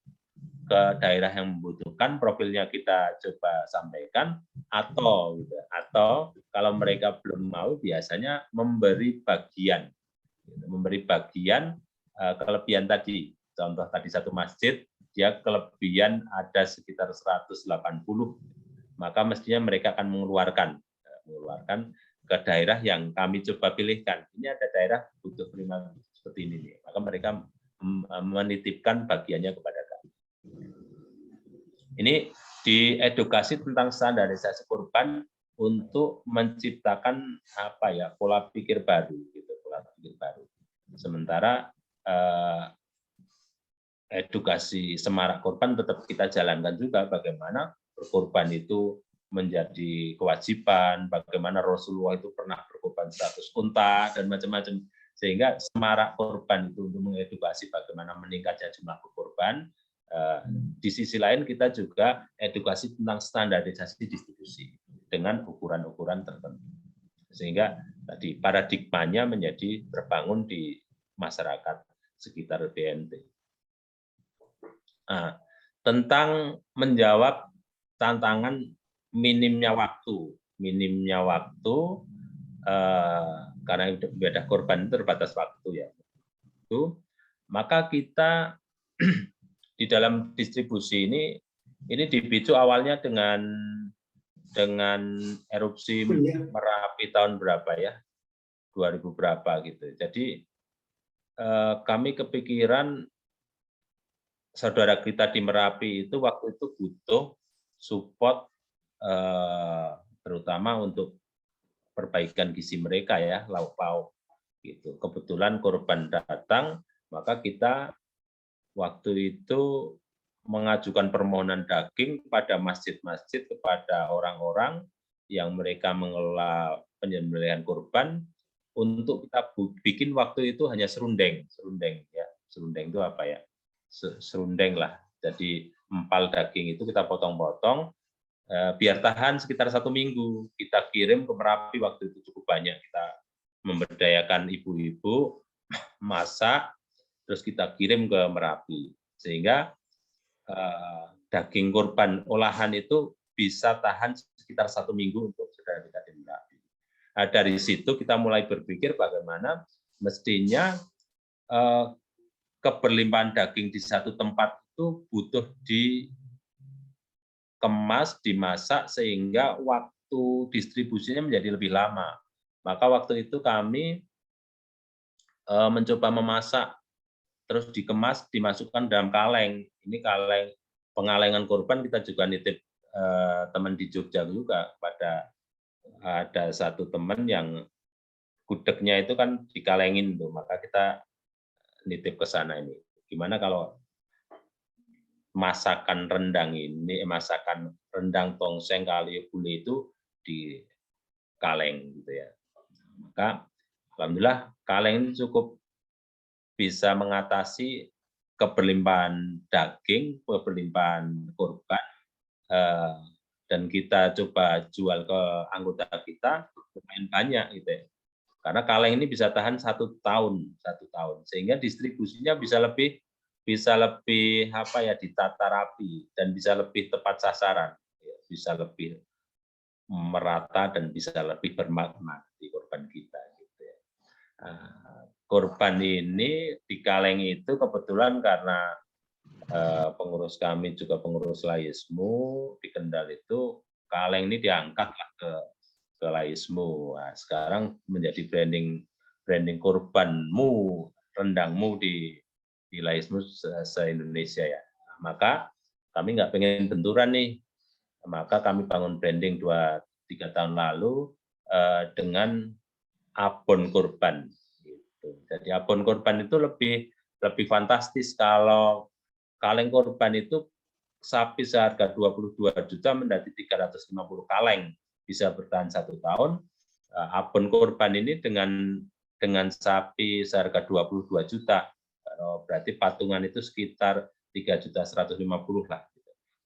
ke daerah yang membutuhkan, profilnya kita coba sampaikan, atau kalau mereka belum mau biasanya memberi bagian kelebihan tadi. Contoh tadi satu masjid, dia kelebihan ada sekitar 180, maka mestinya mereka akan mengeluarkan ke daerah yang kami coba pilihkan. Ini ada daerah butuh penerimaan seperti ini, maka mereka menitipkan bagiannya kepada kami. Ini diedukasi tentang standarisasi korban untuk menciptakan pola pikir baru, gitu, pola pikir baru. Sementara edukasi semarak korban tetap kita jalankan juga, bagaimana berkorban itu menjadi kewajiban, bagaimana Rasulullah itu pernah berkorban 100 unta dan macam-macam, sehingga semarak korban itu untuk mengedukasi bagaimana meningkatnya jumlah korban. Di sisi lain kita juga edukasi tentang standarisasi distribusi dengan ukuran-ukuran tertentu, sehingga tadi paradigmanya menjadi terbangun di masyarakat sekitar BNT. Tentang menjawab tantangan minimnya waktu karena beda korban terbatas waktu ya. Maka kita di dalam distribusi ini dipicu awalnya dengan erupsi Merapi tahun berapa ya, 2000 berapa gitu. Jadi kami kepikiran saudara kita di Merapi itu waktu itu butuh support terutama untuk perbaikan gizi mereka ya, lauk pauk gitu. Kebetulan korban datang, maka kita waktu itu mengajukan permohonan daging kepada masjid-masjid, kepada orang-orang yang mereka mengelola penyembelihan korban, untuk kita bikin waktu itu hanya serundeng ya. Serundeng itu apa ya? Serundeng lah. Jadi empal daging itu kita potong-potong, biar tahan sekitar 1 minggu. Kita kirim ke Merapi, waktu itu cukup banyak. Kita memberdayakan ibu-ibu masak, terus kita kirim ke Merapi, sehingga daging korban olahan itu bisa tahan sekitar 1 minggu untuk saudara kita di Merapi. Nah, dari situ kita mulai berpikir bagaimana mestinya keberlimpahan daging di satu tempat itu butuh dikemas, dimasak, sehingga waktu distribusinya menjadi lebih lama. Maka waktu itu kami mencoba memasak, terus dikemas, dimasukkan dalam kaleng. Ini kaleng pengalengan korban, kita juga nitip teman di Jogja juga, pada ada satu teman yang gudegnya itu kan dikalengin tuh, maka kita nitip ke sana ini. Gimana kalau masakan rendang tongseng kali gulai itu di kaleng gitu ya. Maka alhamdulillah kaleng ini cukup bisa mengatasi keberlimpahan daging, keberlimpahan korban, dan kita coba jual ke anggota kita lumayan banyak gitu ya. Karena kaleng ini bisa tahan 1 tahun, sehingga distribusinya bisa lebih ditata rapi dan bisa lebih tepat sasaran, bisa lebih merata dan bisa lebih bermakna di korban kita. Gitu ya. Korban ini di kaleng itu kebetulan karena pengurus kami juga pengurus Laismu di Kendal itu, kaleng ini diangkat ke ke Laismu. Nah, sekarang menjadi branding kurbanmu, rendangmu di Laismu se-Indonesia ya. Maka kami nggak pengen benturan nih. Maka kami bangun branding 2-3 tahun lalu dengan abon kurban. Gitu. Jadi abon kurban itu lebih fantastis. Kalau kaleng kurban itu sapi seharga 22 juta mendaki 350 kaleng bisa bertahan 1 tahun. Abon kurban ini dengan sapi seharga 22 juta, berarti patungan itu sekitar 3.150.000 lah.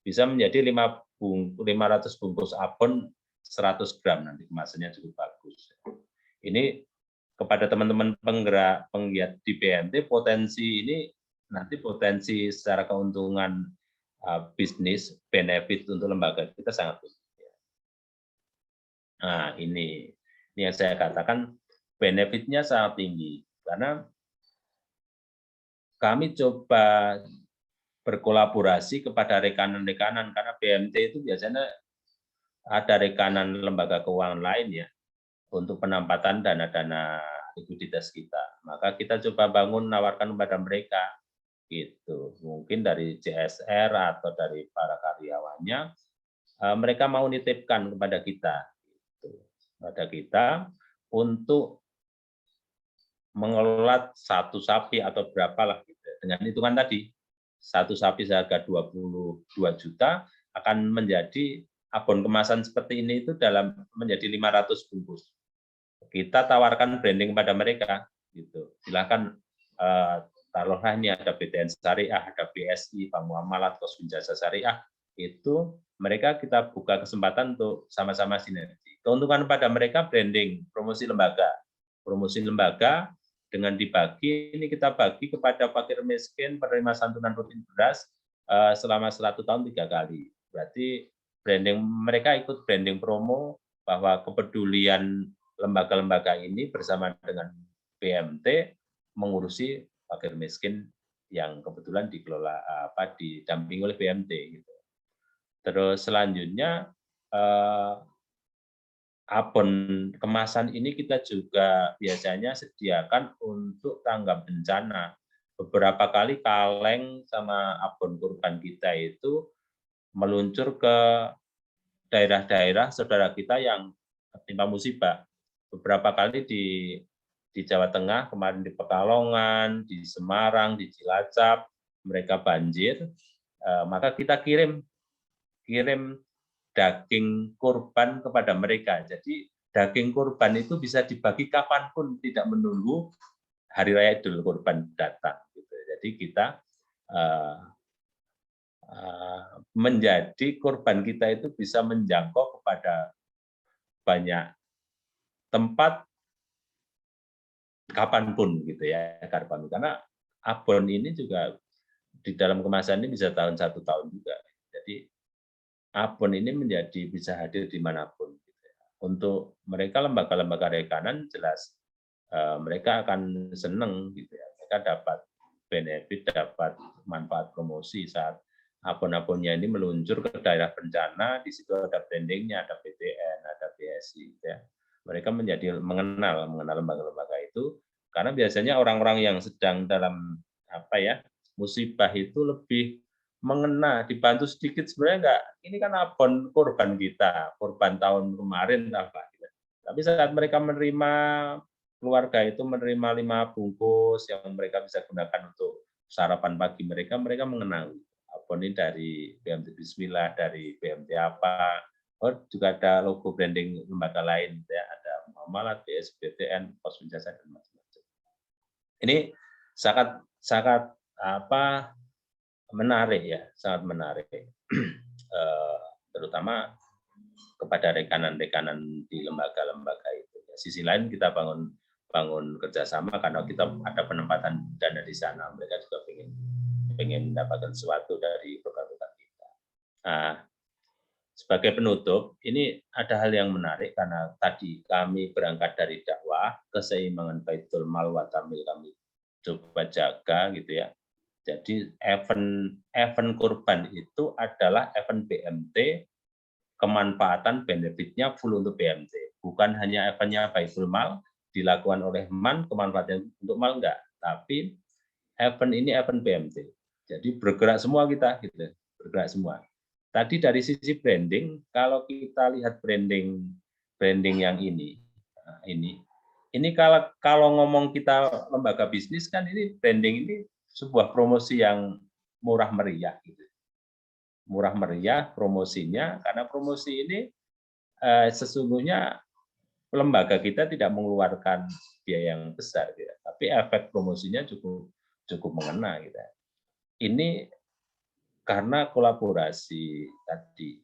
Bisa menjadi 500 bungkus abon 100 gram, nanti kemasannya cukup bagus. Ini kepada teman-teman penggiat di BMT, potensi ini nanti potensi secara keuntungan bisnis, benefit untuk lembaga kita sangat tinggi. Nah, ini yang saya katakan benefitnya sangat tinggi, karena kami coba berkolaborasi kepada rekanan-rekanan, karena BMT itu biasanya ada rekanan lembaga keuangan lain ya, untuk penampatan dana-dana likuiditas kita. Maka kita coba bangun, nawarkan kepada mereka, gitu. Mungkin dari CSR atau dari para karyawannya, mereka mau nitipkan kepada kita, gitu. Kepada kita untuk mengelola 1 sapi atau berapalah, gitu. Dengan hitungan tadi, 1 sapi seharga 22 juta akan menjadi abon kemasan seperti ini itu menjadi 500 bungkus. Kita tawarkan branding pada mereka, gitu. Silakan taruhlah ini ada BTN Syariah, ada BSI, Bank Muamalat, Kosbin Jasa Syariah, itu mereka kita buka kesempatan untuk sama-sama sinergi. Keuntungan pada mereka branding, promosi lembaga dengan dibagi, ini kita bagi kepada fakir miskin, penerima santunan rutin beras selama 100 tahun 3 kali. Berarti branding mereka ikut branding promo bahwa kepedulian lembaga-lembaga ini bersama dengan BMT mengurusi fakir miskin yang kebetulan dikelola didampingi oleh BMT gitu. Terus selanjutnya abon kemasan ini kita juga biasanya sediakan untuk tanggap bencana. Beberapa kali kaleng sama abon kurban kita itu meluncur ke daerah-daerah saudara kita yang tertimpa musibah. Beberapa kali di Jawa Tengah, kemarin di Pekalongan, di Semarang, di Cilacap, mereka banjir, maka kita kirim daging kurban kepada mereka. Jadi daging kurban itu bisa dibagi kapanpun, tidak menunggu Hari Raya Idul Kurban datang. Jadi kita menjadi kurban kita itu bisa menjangkau kepada banyak tempat kapanpun gitu ya, karena abon ini juga di dalam kemasan ini bisa tahan 1 tahun juga. Jadi abon ini bisa hadir dimanapun. Gitu ya. Untuk mereka lembaga-lembaga rekanan jelas mereka akan senang gitu ya. Mereka dapat benefit, dapat manfaat promosi saat abon-abonnya ini meluncur ke daerah bencana. Di situ ada brandingnya, ada BTN, ada BSI. Gitu ya. Mereka mengenal lembaga-lembaga itu, karena biasanya orang-orang yang sedang dalam musibah itu lebih mengena, dibantu sedikit sebenarnya enggak. Ini kan abon kurban kita, kurban tahun kemarin gitu. Tapi saat mereka menerima, keluarga itu menerima 5 bungkus yang mereka bisa gunakan untuk sarapan pagi mereka mengenal abon ini dari BMT Bismillah, dari BMT apa. Juga ada logo branding lembaga lain, ya, ada Muamalat, BSI, BTN, Kosbin Jasa dan macam-macam. Ini sangat menarik ya, sangat menarik, terutama kepada rekanan-rekanan di lembaga-lembaga itu. Sisi lain kita bangun kerjasama karena kita ada penempatan dana di sana, mereka juga pengen mendapatkan sesuatu dari program-program kita. Nah, sebagai penutup, ini ada hal yang menarik karena tadi kami berangkat dari dakwah, keseimbangan baitul mal wa tamil kami coba jaga gitu ya. Jadi event kurban itu adalah event BMT, kemanfaatan benefitnya full untuk BMT. bukan hanya eventnya Baitul Mal dilakukan oleh MAN, kemanfaatan untuk MAL enggak, tapi event ini event BMT. Jadi bergerak semua kita, gitu, bergerak semua. Tadi dari sisi branding, kalau kita lihat branding yang ini kalau ngomong kita lembaga bisnis kan ini branding ini sebuah promosi yang murah meriah, gitu. Murah meriah promosinya, karena promosi ini sesungguhnya lembaga kita tidak mengeluarkan biaya yang besar, gitu. Tapi efek promosinya cukup mengena, gitu. Ini karena kolaborasi tadi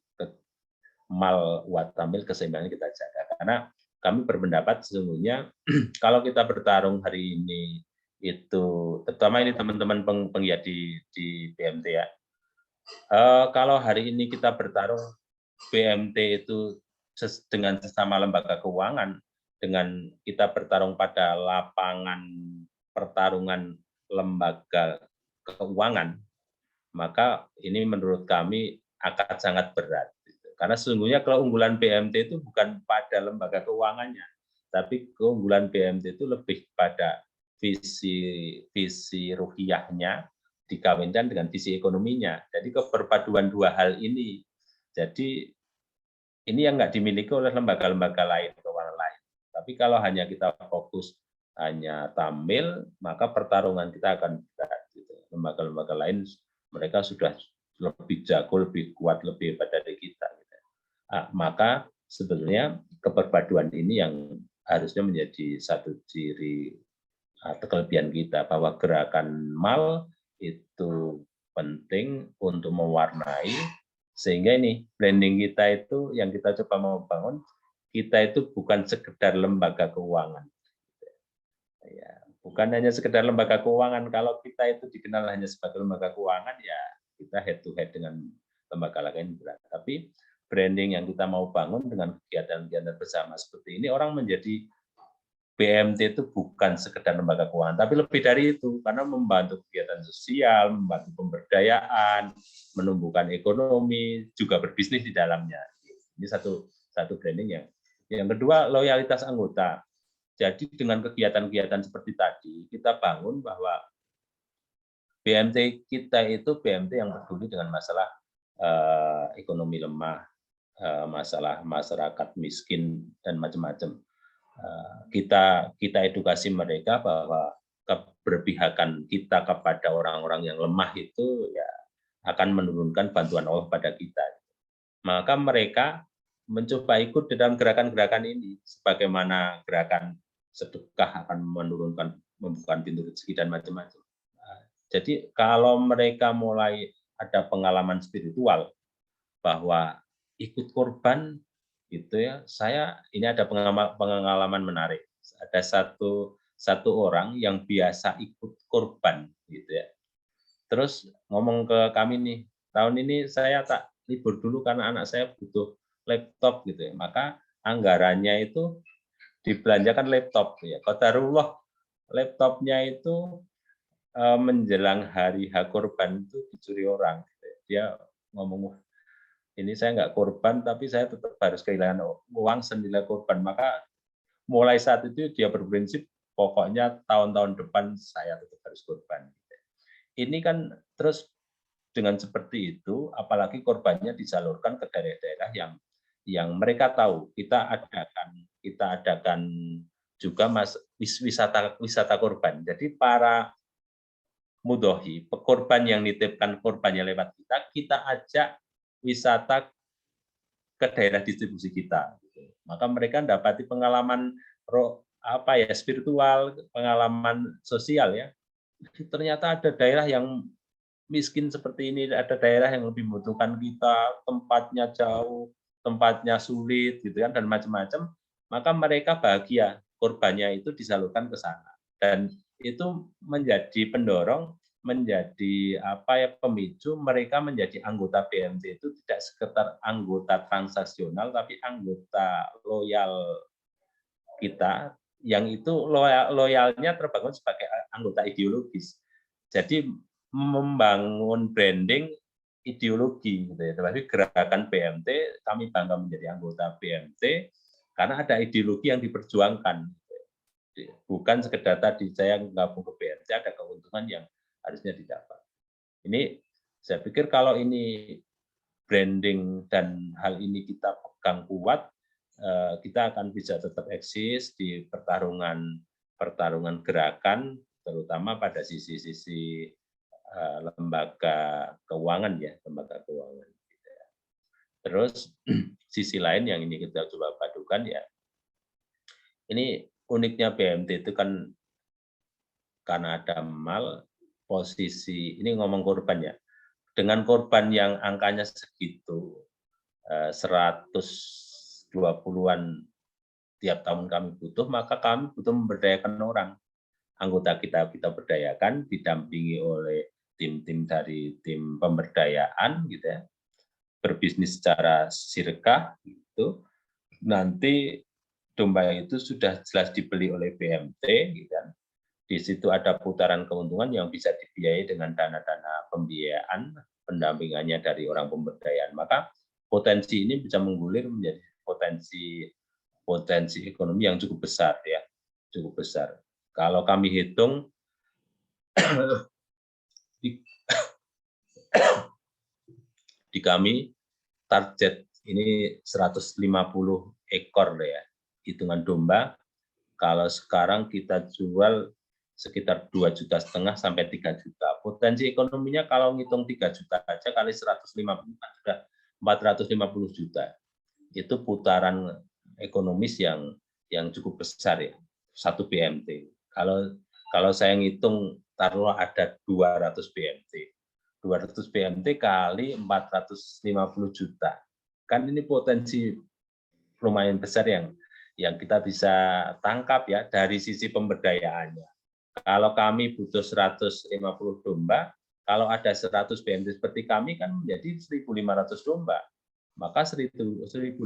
mal watamil keseimbangan kita jaga. Karena kami berpendapat sesungguhnya kalau kita bertarung hari ini itu, terutama ini teman-teman penggiat di BMT ya. Kalau hari ini kita bertarung BMT itu dengan sesama lembaga keuangan, dengan kita bertarung pada lapangan pertarungan lembaga keuangan, maka ini menurut kami akan sangat berat. Karena sesungguhnya keunggulan BMT itu bukan pada lembaga keuangannya, tapi keunggulan BMT itu lebih pada visi ruhiyahnya dikawinkan dengan visi ekonominya. Jadi keperpaduan dua hal ini. Jadi ini yang nggak dimiliki oleh lembaga-lembaga lain, keuangan lain. Tapi kalau hanya kita fokus hanya tampil, maka pertarungan kita akan berat. Gitu. Lembaga-lembaga lain mereka sudah lebih jago, lebih kuat, lebih hebat dari kita. Gitu. Maka sebetulnya keperpaduan ini yang harusnya menjadi satu ciri atau kelebihan kita, bahwa gerakan MAL itu penting untuk mewarnai, sehingga ini branding kita itu yang kita coba mau bangun, kita itu bukan sekedar lembaga keuangan. Ya, bukan hanya sekedar lembaga keuangan. Kalau kita itu dikenal hanya sebagai lembaga keuangan, ya kita head to head dengan lembaga lain berat. Tapi branding yang kita mau bangun dengan kegiatan-kegiatan bersama seperti ini, orang menjadi BMT itu bukan sekedar lembaga keuangan, tapi lebih dari itu, karena membantu kegiatan sosial, membantu pemberdayaan, menumbuhkan ekonomi, juga berbisnis di dalamnya. Ini satu branding yang. Yang kedua, loyalitas anggota. Jadi dengan kegiatan-kegiatan seperti tadi, kita bangun bahwa BMT kita itu BMT yang peduli dengan masalah ekonomi lemah, masalah masyarakat miskin, dan macam-macam. Kita edukasi mereka bahwa keberpihakan kita kepada orang-orang yang lemah itu ya akan menurunkan bantuan Allah pada kita. Maka mereka mencoba ikut dalam gerakan-gerakan ini, sebagaimana gerakan sedekah akan menurunkan, membuka pintu rezeki dan macam-macam. Jadi kalau mereka mulai ada pengalaman spiritual bahwa ikut korban, gitu ya, ini ada pengalaman menarik. Ada satu orang yang biasa ikut korban, gitu ya. Terus ngomong ke kami nih, tahun ini saya tak libur dulu karena anak saya butuh laptop, gitu ya. Maka anggarannya itu dibelanjakan laptop, ya. Qadarullah laptopnya itu menjelang hari H korban itu dicuri orang. Gitu ya. Dia ngomong, ini saya nggak korban, tapi saya tetap harus kehilangan uang senilai korban. Maka mulai saat itu dia berprinsip, pokoknya tahun-tahun depan saya tetap harus korban. Ini kan terus dengan seperti itu, apalagi korbannya disalurkan ke daerah-daerah yang mereka tahu. Kita adakan juga wisata korban. Jadi para mudhohi, pekorban yang nitipkan korbannya lewat kita ajak wisata ke daerah distribusi kita. Maka mereka mendapati pengalaman spiritual, pengalaman sosial ya. Ternyata ada daerah yang miskin seperti ini, ada daerah yang lebih membutuhkan kita, tempatnya jauh, tempatnya sulit, gitu kan, dan macam-macam. Maka mereka bahagia, korbannya itu disalurkan ke sana, dan itu menjadi pendorong, menjadi pemicu mereka menjadi anggota BMT itu tidak sekedar anggota transaksional, tapi anggota loyal kita, yang itu loyalnya terbangun sebagai anggota ideologis. Jadi membangun branding ideologi, gitu ya. Tapi gerakan BMT, kami bangga menjadi anggota BMT Karena ada ideologi yang diperjuangkan. Bukan sekedar tadi saya gabung ke BNT ada keuntungan yang harusnya didapat. Ini saya pikir kalau ini branding dan hal ini kita pegang kuat, kita akan bisa tetap eksis di pertarungan gerakan, terutama pada sisi-sisi lembaga keuangan ya, lembaga keuangan. Terus sisi lain yang ini kita coba padukan ya, ini uniknya BMT itu kan karena ada mal posisi, ini ngomong korban ya, dengan korban yang angkanya segitu, 120-an tiap tahun kami butuh, maka kami butuh memberdayakan orang. Anggota kita berdayakan, didampingi oleh tim-tim dari tim pemberdayaan, gitu ya, berbisnis secara sirkah, gitu. Nanti domba itu sudah jelas dibeli oleh BMT, gitu kan. Di situ ada putaran keuntungan yang bisa dibiayai dengan dana-dana pembiayaan, pendampingannya dari orang pemberdayaan. Maka potensi ini bisa menggulir menjadi potensi ekonomi yang cukup besar ya, cukup besar. Kalau kami hitung di kami target ini 150 ekor ya, hitungan domba. Kalau sekarang kita jual sekitar 2,5 juta sampai 3 juta. Potensi ekonominya kalau ngitung 3 juta aja kali 150 kan sudah 450 juta. Itu putaran ekonomis yang cukup besar ya, satu BMT. Kalau saya ngitung taruhlah ada 200 BMT. 200 BMT kali 450 juta. Kan ini potensi lumayan besar yang kita bisa tangkap ya dari sisi pemberdayaannya. Kalau kami butuh 150 domba, kalau ada 100 BMT seperti kami kan menjadi 1.500 domba. Maka 1.500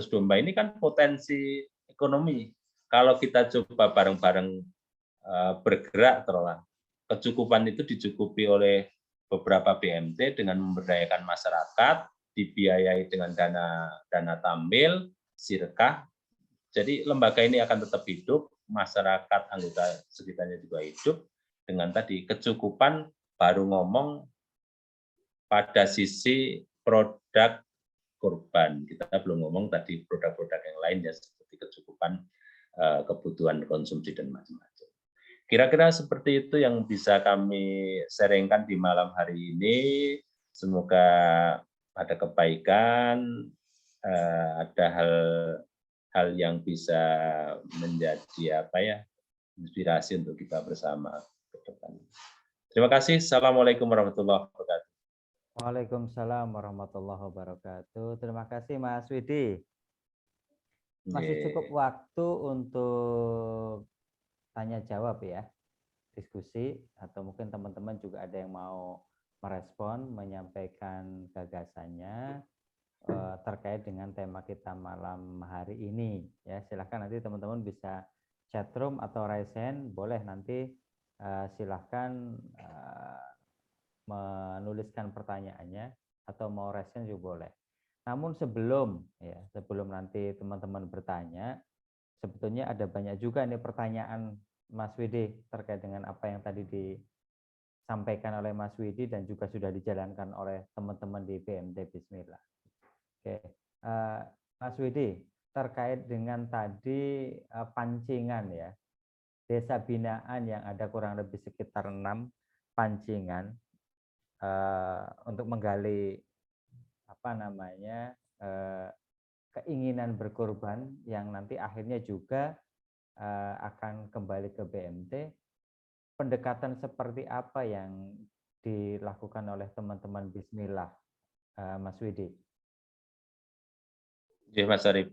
domba ini kan potensi ekonomi. Kalau kita coba bareng-bareng bergerak terulang, kecukupan itu dicukupi oleh beberapa BMT dengan memberdayakan masyarakat, dibiayai dengan dana tampil, sirkah. Jadi lembaga ini akan tetap hidup, masyarakat anggota sekitarnya juga hidup dengan tadi kecukupan. Baru ngomong pada sisi produk korban, kita belum ngomong tadi produk-produk yang lain ya seperti kecukupan kebutuhan konsumsi dan macam-macam. Kira-kira seperti itu yang bisa kami sharingkan di malam hari ini. Semoga ada kebaikan, ada hal yang bisa menjadi inspirasi untuk kita bersama ke depan. Terima kasih. Assalamualaikum warahmatullahi wabarakatuh. Waalaikumsalam warahmatullahi wabarakatuh. Terima kasih Mas Widi. Masih cukup waktu untuk tanya jawab ya, diskusi, atau mungkin teman-teman juga ada yang mau merespon, menyampaikan gagasannya terkait dengan tema kita malam hari ini ya. Silahkan nanti teman-teman bisa chatroom atau raise hand, boleh nanti silahkan menuliskan pertanyaannya atau mau raise hand juga boleh. Namun sebelum nanti teman-teman bertanya, sebetulnya ada banyak juga nih pertanyaan Mas Widi terkait dengan apa yang tadi disampaikan oleh Mas Widi dan juga sudah dijalankan oleh teman-teman di BMT Bismillah. Oke, Mas Widi, terkait dengan tadi pancingan ya, desa binaan yang ada kurang lebih sekitar 6 pancingan untuk menggali keinginan berkorban yang nanti akhirnya juga akan kembali ke BMT. Pendekatan seperti apa yang dilakukan oleh teman-teman Bismillah, Mas Widi? Ya, Mas Arif.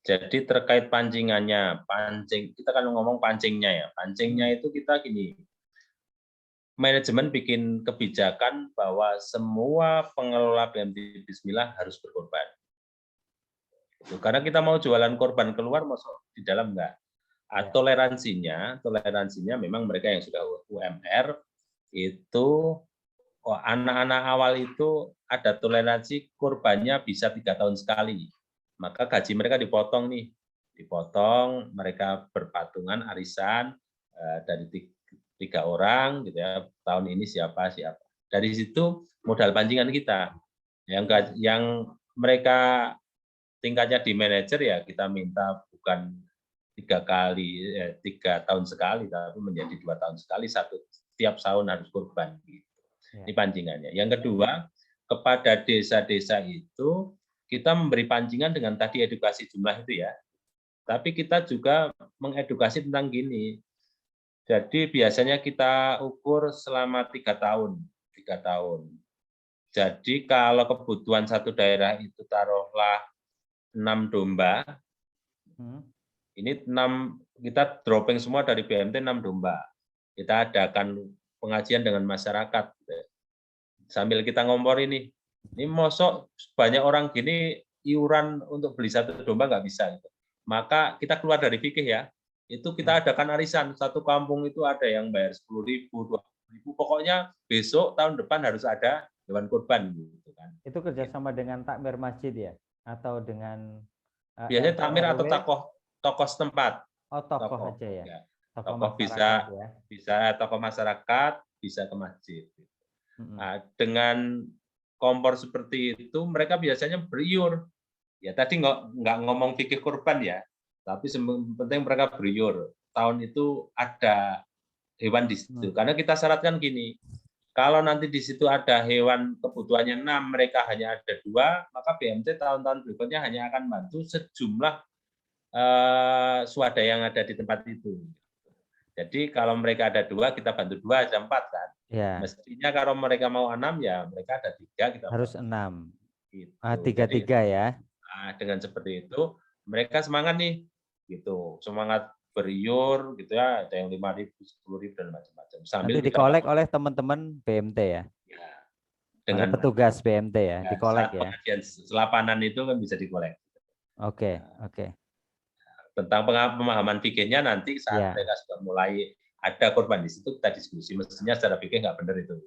Jadi terkait pancingannya, kita kan ngomong pancingnya ya. Pancingnya itu kita gini, manajemen bikin kebijakan bahwa semua pengelola BMT Bismillah harus berkorban. Karena kita mau jualan korban keluar, masuk di dalam enggak. Toleransinya memang mereka yang sudah UMR itu anak-anak awal itu ada toleransi korbannya bisa 3 tahun sekali. Maka gaji mereka dipotong nih dipotong, mereka berpatungan arisan dari 3 orang gitu ya. Tahun ini siapa. Dari situ modal pancingan kita. Yang mereka tingkatnya di manajer ya kita minta bukan 3 tahun sekali, tapi menjadi 2 tahun sekali, setiap tahun harus kurban. Gitu. Ini pancingannya. Yang kedua, kepada desa-desa itu kita memberi pancingan dengan tadi edukasi jumlah itu ya. Tapi kita juga mengedukasi tentang gini. Jadi biasanya kita ukur selama 3 tahun. 3 tahun. Jadi kalau kebutuhan satu daerah itu taruhlah 6 domba, ini 6, kita dropping semua dari BMT 6 domba. Kita adakan pengajian dengan masyarakat. Sambil kita ngompor ini mosok banyak orang gini iuran untuk beli 1 domba nggak bisa. Maka kita keluar dari fikih ya, itu kita adakan arisan. Satu kampung itu ada yang bayar 10.000, 20.000. Pokoknya besok tahun depan harus ada hewan kurban gitu kan. Itu kerjasama dengan takmir masjid ya, atau dengan biasanya RT, takmir atau RW? tokoh setempat. Oh, tokoh aja ya. Tokoh masyarakat ya. bisa tokoh masyarakat, bisa ke masjid. Nah, dengan kompor seperti itu mereka biasanya beriur. Ya tadi nggak ngomong fikih kurban ya, tapi penting mereka beriur. Tahun itu ada hewan di situ. Karena kita syaratkan gini, kalau nanti di situ ada hewan kebutuhannya 6, mereka hanya ada 2, maka BMT tahun-tahun berikutnya hanya akan bantu sejumlah swadaya yang ada di tempat itu. Jadi kalau mereka ada 2, kita bantu 2 aja 4 kan. Ya. Mestinya kalau mereka mau 6 ya mereka ada 3 kita harus bantu. 6. Gitu. 3-3 ya. Nah, dengan seperti itu mereka semangat nih, gitu, semangat beriur gitu ya, ada yang 5.000, 10.000 dan macam-macam. Sambil nanti dikolek oleh teman-teman BMT ya. Ya, dengan petugas BMT ya, dikolek saat ya. pengajian selapanan itu kan bisa dikolek. Oke. Tentang pemahaman fikihnya nanti saat mereka sudah mulai ada korban di situ kita diskusi. Mestinya secara fikih nggak benar itu.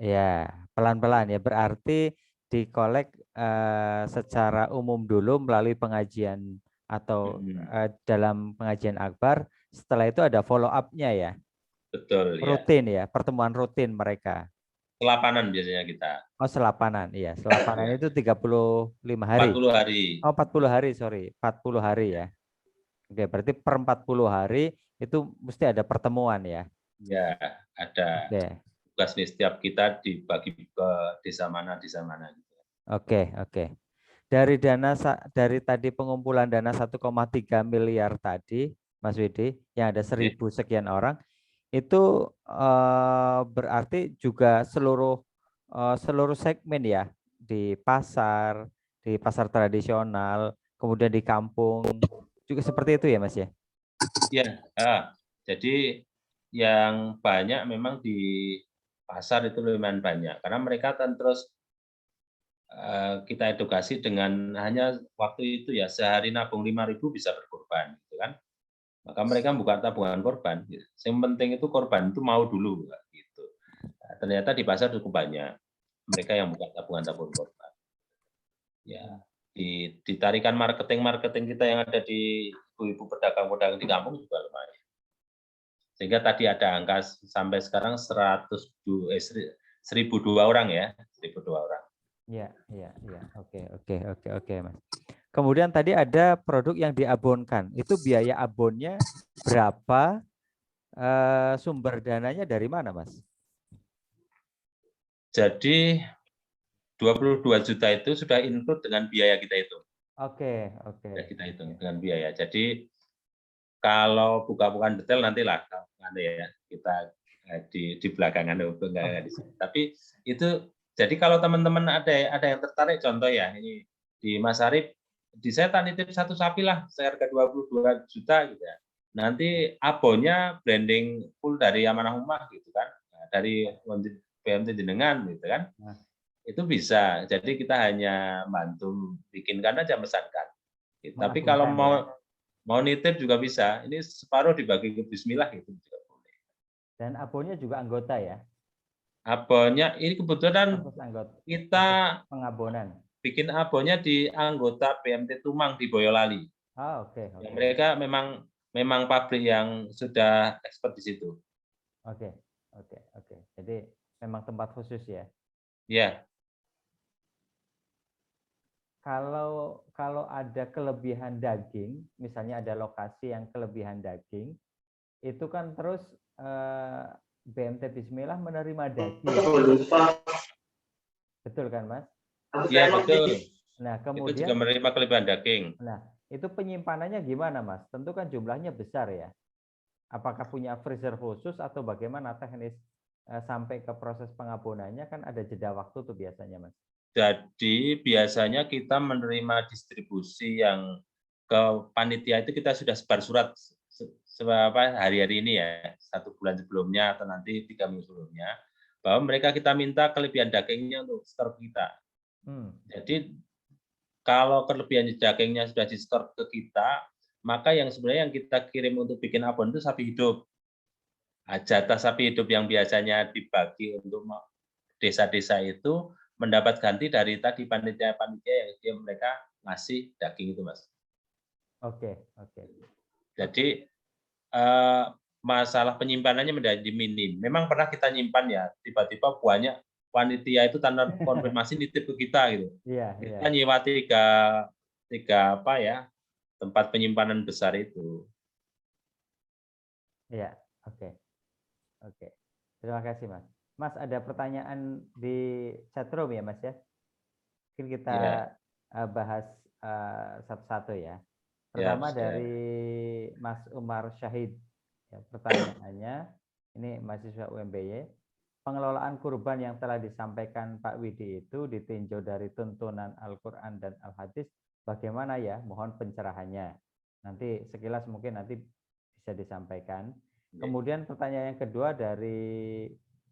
Ya, pelan-pelan ya. Berarti dikolek secara umum dulu melalui pengajian atau dalam pengajian akbar. Setelah itu ada follow up-nya ya. Betul. Rutin ya, pertemuan rutin mereka. Selapanan biasanya kita. Oh, selapanan. Iya, selapanan itu 35 hari. 40 hari. Oh, 40 hari, sorry. 40 hari ya. Oke, berarti per 40 hari itu mesti ada pertemuan ya. Ya, ada. Tugas nih setiap kita dibagi ke desa mana. Oke. Dari tadi pengumpulan dana 1,3 miliar tadi, Mas Widi, yang ada 1.000 sekian orang, itu berarti juga seluruh segmen ya, di pasar tradisional, kemudian di kampung juga seperti itu ya, Mas ya? Iya, jadi yang banyak memang di pasar itu lumayan banyak karena mereka kan terus kita edukasi dengan hanya waktu itu ya sehari nabung 5.000 bisa berkorban gitu kan. Maka mereka buka tabungan korban. Yang penting itu korban itu mau dulu gitu. Nah, ternyata di pasar cukup banyak mereka yang buka tabungan korban. Ya, ditarikan marketing kita yang ada di ibu-ibu pedagang di kampung juga lumayan. Sehingga tadi ada angka sampai sekarang 1.002 orang ya, 1.002 orang. Iya. Oke, Mas. Kemudian tadi ada produk yang diabonkan. Itu biaya abonnya berapa? Sumber dananya dari mana, Mas? Jadi 22 juta itu sudah include dengan biaya kita itu. Oke. Kita hitung dengan biaya. Jadi kalau buka-bukaan detail nantilah ya kita di belakangan enggak di sini. Tapi itu jadi kalau teman-teman ada yang tertarik contoh ya ini di Mas Arif di saya nitip 1 sapi lah seharga 22 juta gitu ya. Nanti abonnya branding full dari Amanah Ummah gitu kan. Nah, dari BMT jenengan gitu kan. Itu bisa. Jadi kita hanya bantu bikinkan aja mesankan. Gitu. Tapi kalau mau nitip juga bisa. Ini separuh dibagi ke Bismillah gitu juga boleh. Dan abonnya juga anggota ya? Abonnya ini kebetulan kita pengabonan. Bikin abonnya di anggota BMT Tumang di Boyolali. Oke, Yang oke. mereka memang pabrik yang sudah ekspor di situ. Oke, oke, oke. Jadi memang tempat khusus ya. Ya, Kalau ada kelebihan daging, misalnya ada lokasi yang kelebihan daging, itu kan terus BMT Bismillah menerima daging. Betul kan, Mas? ya betul. Nah, Itu juga kemudian menerima kelebihan daging. itu penyimpanannya gimana, Mas? Tentu kan jumlahnya besar ya. Apakah punya freezer khusus atau bagaimana teknis sampai ke proses pengabonannya kan ada jeda waktu tuh biasanya, Mas. Jadi biasanya kita menerima distribusi yang ke panitia itu kita sudah sebar surat hari-hari ini ya, 1 bulan sebelumnya atau nanti 3 minggu sebelumnya, bahwa mereka kita minta kelebihan dagingnya untuk store kita. Jadi kalau kelebihan dagingnya sudah di store ke kita, maka yang sebenarnya yang kita kirim untuk bikin abon itu sapi hidup. Jatah sapi hidup yang biasanya dibagi untuk desa-desa itu mendapat ganti dari tadi panitia-panitia yang mereka ngasih daging itu, Mas. Oke, oke. Jadi masalah penyimpanannya menjadi minim. Memang pernah kita nyimpan ya, tiba-tiba banyak panitia itu tanpa konfirmasi nitip ke kita gitu. Iya, Kita iya. nyewa tiga apa ya, tempat penyimpanan besar itu. Iya, oke. Oke. Terima kasih, Mas. Mas, ada pertanyaan di chatroom ya, Mas ya? Mungkin kita bahas satu-satu ya. Pertama dari Mas Umar Syahid. Ya, pertanyaannya, ini mahasiswa UMBY. Pengelolaan kurban yang telah disampaikan Pak Widi itu ditinjau dari tuntunan Al-Quran dan Al-Hadis. Bagaimana ya? Mohon pencerahannya. Nanti sekilas mungkin nanti bisa disampaikan. Kemudian pertanyaan yang kedua dari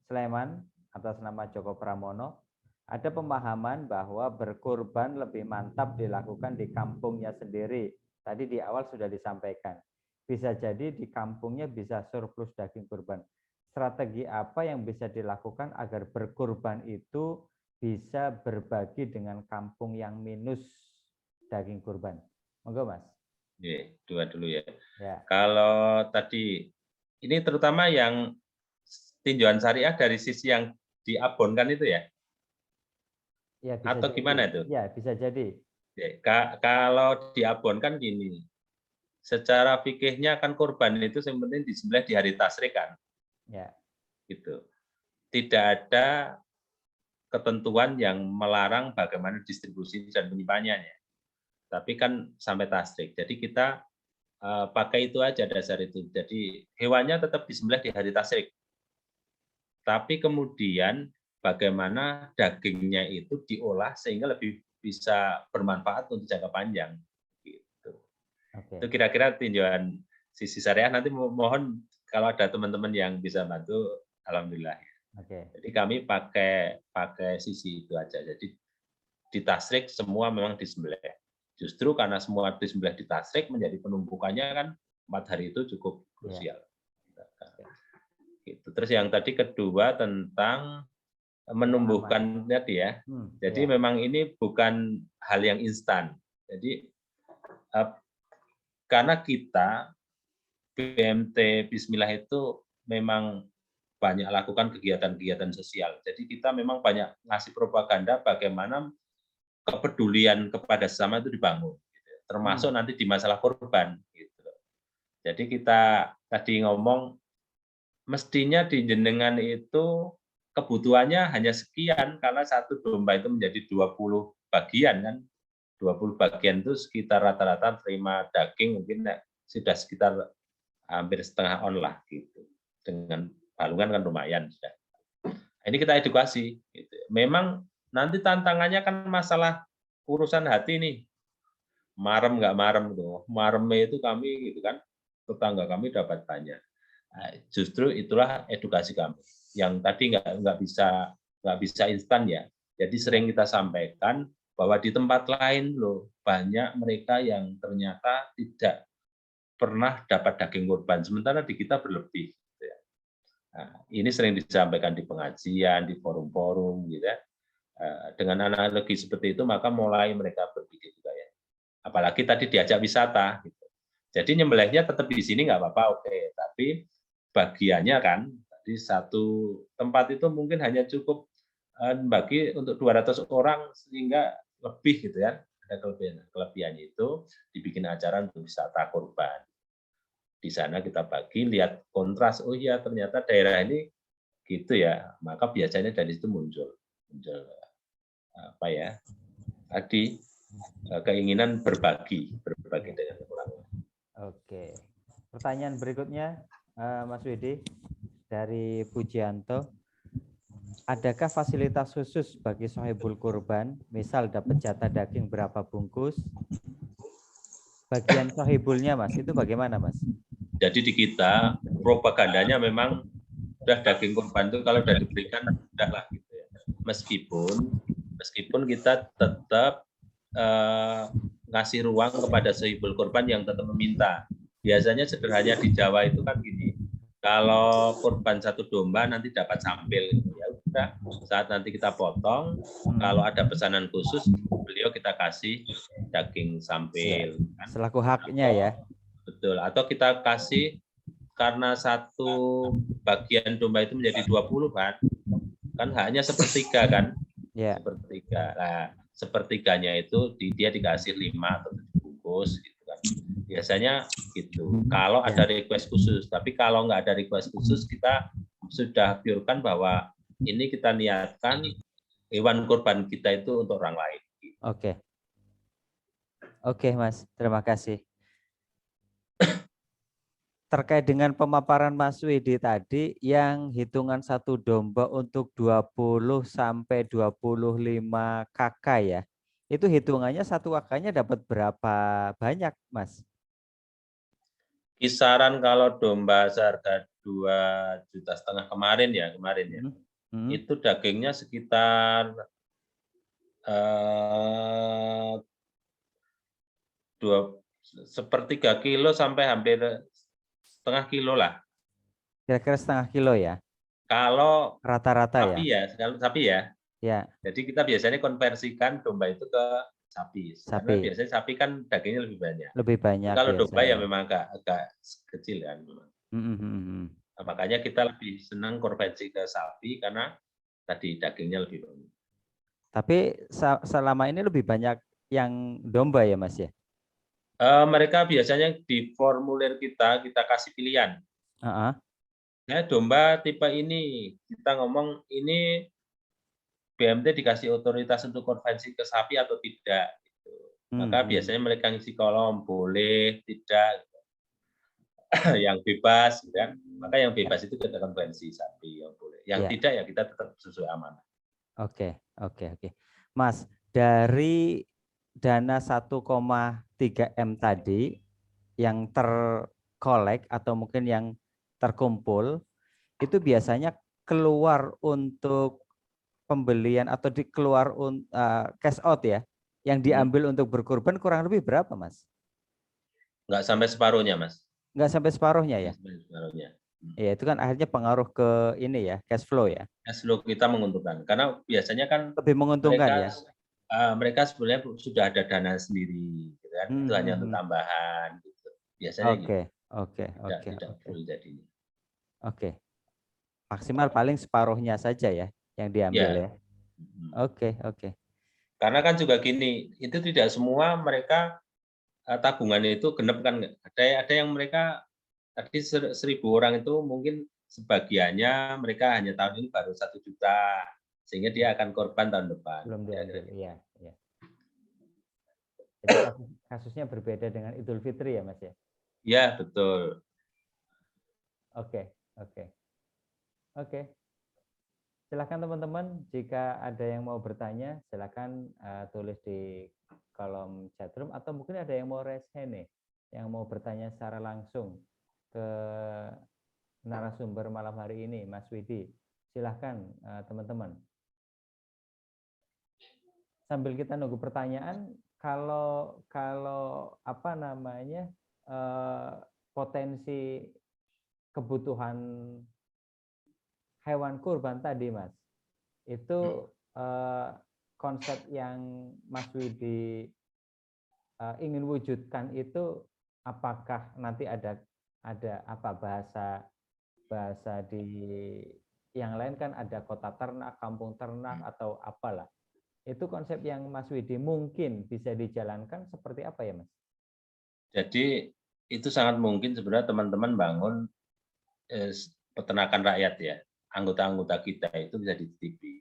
Sleman atas nama Joko Pramono. Ada pemahaman bahwa berkurban lebih mantap dilakukan di kampungnya sendiri. Tadi di awal sudah disampaikan. Bisa jadi di kampungnya bisa surplus daging kurban. Strategi apa yang bisa dilakukan agar berkurban itu bisa berbagi dengan kampung yang minus daging kurban? Monggo, Mas. Dua dulu ya. Ya. Kalau tadi ini terutama yang tinjauan syariah dari sisi yang diabonkan itu ya? Ya, bisa atau jadi. Gimana itu? Ya, bisa jadi. Kalau diabonkan gini, secara fikihnya kan kurban itu yang penting disembelih di hari tasyrik kan? Ya. Gitu. Tidak ada ketentuan yang melarang bagaimana distribusi dan penyimpanannya. Tapi kan sampai tasyrik. Jadi kita pakai itu aja dasar itu. Jadi hewannya tetap disembelih di hari tasyrik. Tapi kemudian bagaimana dagingnya itu diolah sehingga lebih bisa bermanfaat untuk jangka panjang. Gitu. Itu kira-kira tinjauan sisi syariah. Nanti mohon kalau ada teman-teman yang bisa bantu, alhamdulillah. Jadi kami pakai sisi itu aja. Jadi di tasyrik semua memang disembelih. Justru karena semua disembelih di tasyrik menjadi penumpukannya kan 4 hari itu cukup krusial. Gitu. Terus yang tadi kedua tentang menumbuhkan tadi ya. Jadi memang ini bukan hal yang instan. Jadi karena kita BMT Bismillah itu memang banyak lakukan kegiatan-kegiatan sosial. Jadi kita memang banyak ngasih propaganda bagaimana kepedulian kepada sesama itu dibangun, gitu. Termasuk nanti di masalah korban. Gitu. Jadi kita tadi ngomong mestinya di jenengan itu kebutuhannya hanya sekian karena satu domba itu menjadi 20 bagian kan. 20 bagian itu sekitar rata-rata terima daging mungkin sudah sekitar hampir setengah on lah gitu. Dengan balungan kan lumayan sudah. Ini kita edukasi gitu. Memang nanti tantangannya kan masalah urusan hati nih. Marem nggak marem tuh. Maremnya itu kami gitu kan. Tetangga kami dapat banyak. Nah, justru itulah edukasi kami yang tadi nggak bisa instan ya. Jadi sering kita sampaikan bahwa di tempat lain loh banyak mereka yang ternyata tidak pernah dapat daging kurban, sementara di kita berlebih. Gitu ya. Nah, ini sering disampaikan di pengajian, di forum-forum, gitu ya. Dengan analogi seperti itu maka mulai mereka berpikir juga ya. Apalagi tadi diajak wisata. Gitu. Jadi nyembelihnya tetap di sini nggak apa-apa, oke. Tapi bagiannya kan, di satu tempat itu mungkin hanya cukup bagi untuk 200 orang sehingga lebih gitu ya. Ada kelebihannya itu dibikin acara untuk wisata kurban. Di sana kita bagi, lihat kontras, oh iya ternyata daerah ini gitu ya. Maka biasanya dari situ muncul apa ya? Tadi keinginan berbagi dengan orang lain. Oke. Pertanyaan berikutnya, Mas Widi dari Pujianto. Adakah fasilitas khusus bagi sohibul kurban? Misal dapat jatah daging berapa bungkus? Bagian sohibulnya, Mas, itu bagaimana, Mas? Jadi di kita propagandanya memang udah daging kurban itu kalau udah diberikan udahlah gitu ya. Meskipun kita tetap ngasih ruang kepada sohibul kurban yang tetap meminta. Biasanya sederhananya di Jawa itu kan gini, kalau kurban 1 domba nanti dapat sampil. Ya udah, saat nanti kita potong, kalau ada pesanan khusus, beliau kita kasih daging sampil. Kan? Selaku haknya ya. Betul, atau kita kasih karena 1 bagian domba itu menjadi 20 kan haknya sepertiga kan, sepertiga. Nah, sepertiganya itu dia dikasih 5 atau 7 bungkus gitu kan. Biasanya gitu. Kalau ada request khusus, tapi kalau nggak ada request khusus kita sudah piurkan bahwa ini kita niatkan hewan kurban kita itu untuk orang lain. Oke. Oke, Mas. Terima kasih. Terkait dengan pemaparan Mas Widi tadi, yang hitungan 1 domba untuk 20 sampai 25 kakak ya, itu hitungannya 1 kakaknya dapat berapa banyak, Mas? Kisaran kalau domba seharga 2,5 juta kemarin ya, itu dagingnya sekitar 1/3 kilo sampai hampir setengah kilo lah. Kira-kira setengah kilo ya? Kalau rata-rata sapi ya, kalau sapi ya. Ya. Jadi kita biasanya konversikan domba itu ke sapi. Karena biasanya sapi kan dagingnya lebih banyak. Lebih banyak. Kalau domba ya memang agak kecil kan. Nah, makanya kita lebih senang konversi ke sapi karena tadi dagingnya lebih banyak. Tapi selama ini lebih banyak yang domba ya, Mas ya? Mereka biasanya di formulir kita kasih pilihan. Ya, domba tipe ini, kita ngomong ini BMT dikasih otoritas untuk konversi ke sapi atau tidak. Gitu. Maka biasanya mereka ngisi kolom boleh, tidak, yang bebas, gitu kan? Maka yang bebas itu kita konversi sapi, yang boleh. Yang tidak ya kita tetap sesuai amanah. Oke. Mas, dari dana 1,3 M tadi yang terkolek atau mungkin yang terkumpul, itu biasanya keluar untuk pembelian atau dikeluar cash out ya, yang diambil untuk berkurban kurang lebih berapa, Mas? Nggak sampai separuhnya, Mas. Nggak sampai separuhnya ya? Separuhnya. Ya, itu kan akhirnya pengaruh ke ini ya, cash flow ya. Cash flow kita menguntungkan, karena biasanya kan lebih menguntungkan ya. Mereka sebenarnya sudah ada dana sendiri, gitu kan? Itu hanya untuk tambahan, gitu. Biasanya tidak perlu jadinya. Oke. Maksimal paling separuhnya saja ya yang diambil ya. Oke. Karena kan juga gini, itu tidak semua mereka tabungan itu genep kan, ada yang mereka tadi 1.000 orang itu mungkin sebagiannya mereka hanya tahun ini baru 1 juta, sehingga dia akan korban tahun depan. Belum diambil, iya. Jadi kasusnya berbeda dengan Idul Fitri ya, Mas ya? Iya, betul. Oke. Silakan teman-teman, jika ada yang mau bertanya, silakan tulis di kolom chatroom atau mungkin ada yang mau raise hand nih, yang mau bertanya secara langsung ke narasumber malam hari ini, Mas Widi. Silahkan teman-teman. Sambil kita nunggu pertanyaan, kalau apa namanya potensi kebutuhan hewan kurban tadi, Mas, itu konsep yang Mas Widi ingin wujudkan itu, apakah nanti ada apa bahasa di yang lain kan ada kota ternak, kampung ternak atau apalah. Itu konsep yang Mas Widi mungkin bisa dijalankan seperti apa ya, Mas? Jadi itu sangat mungkin sebenarnya teman-teman bangun peternakan rakyat ya. Anggota-anggota kita itu bisa dititipi.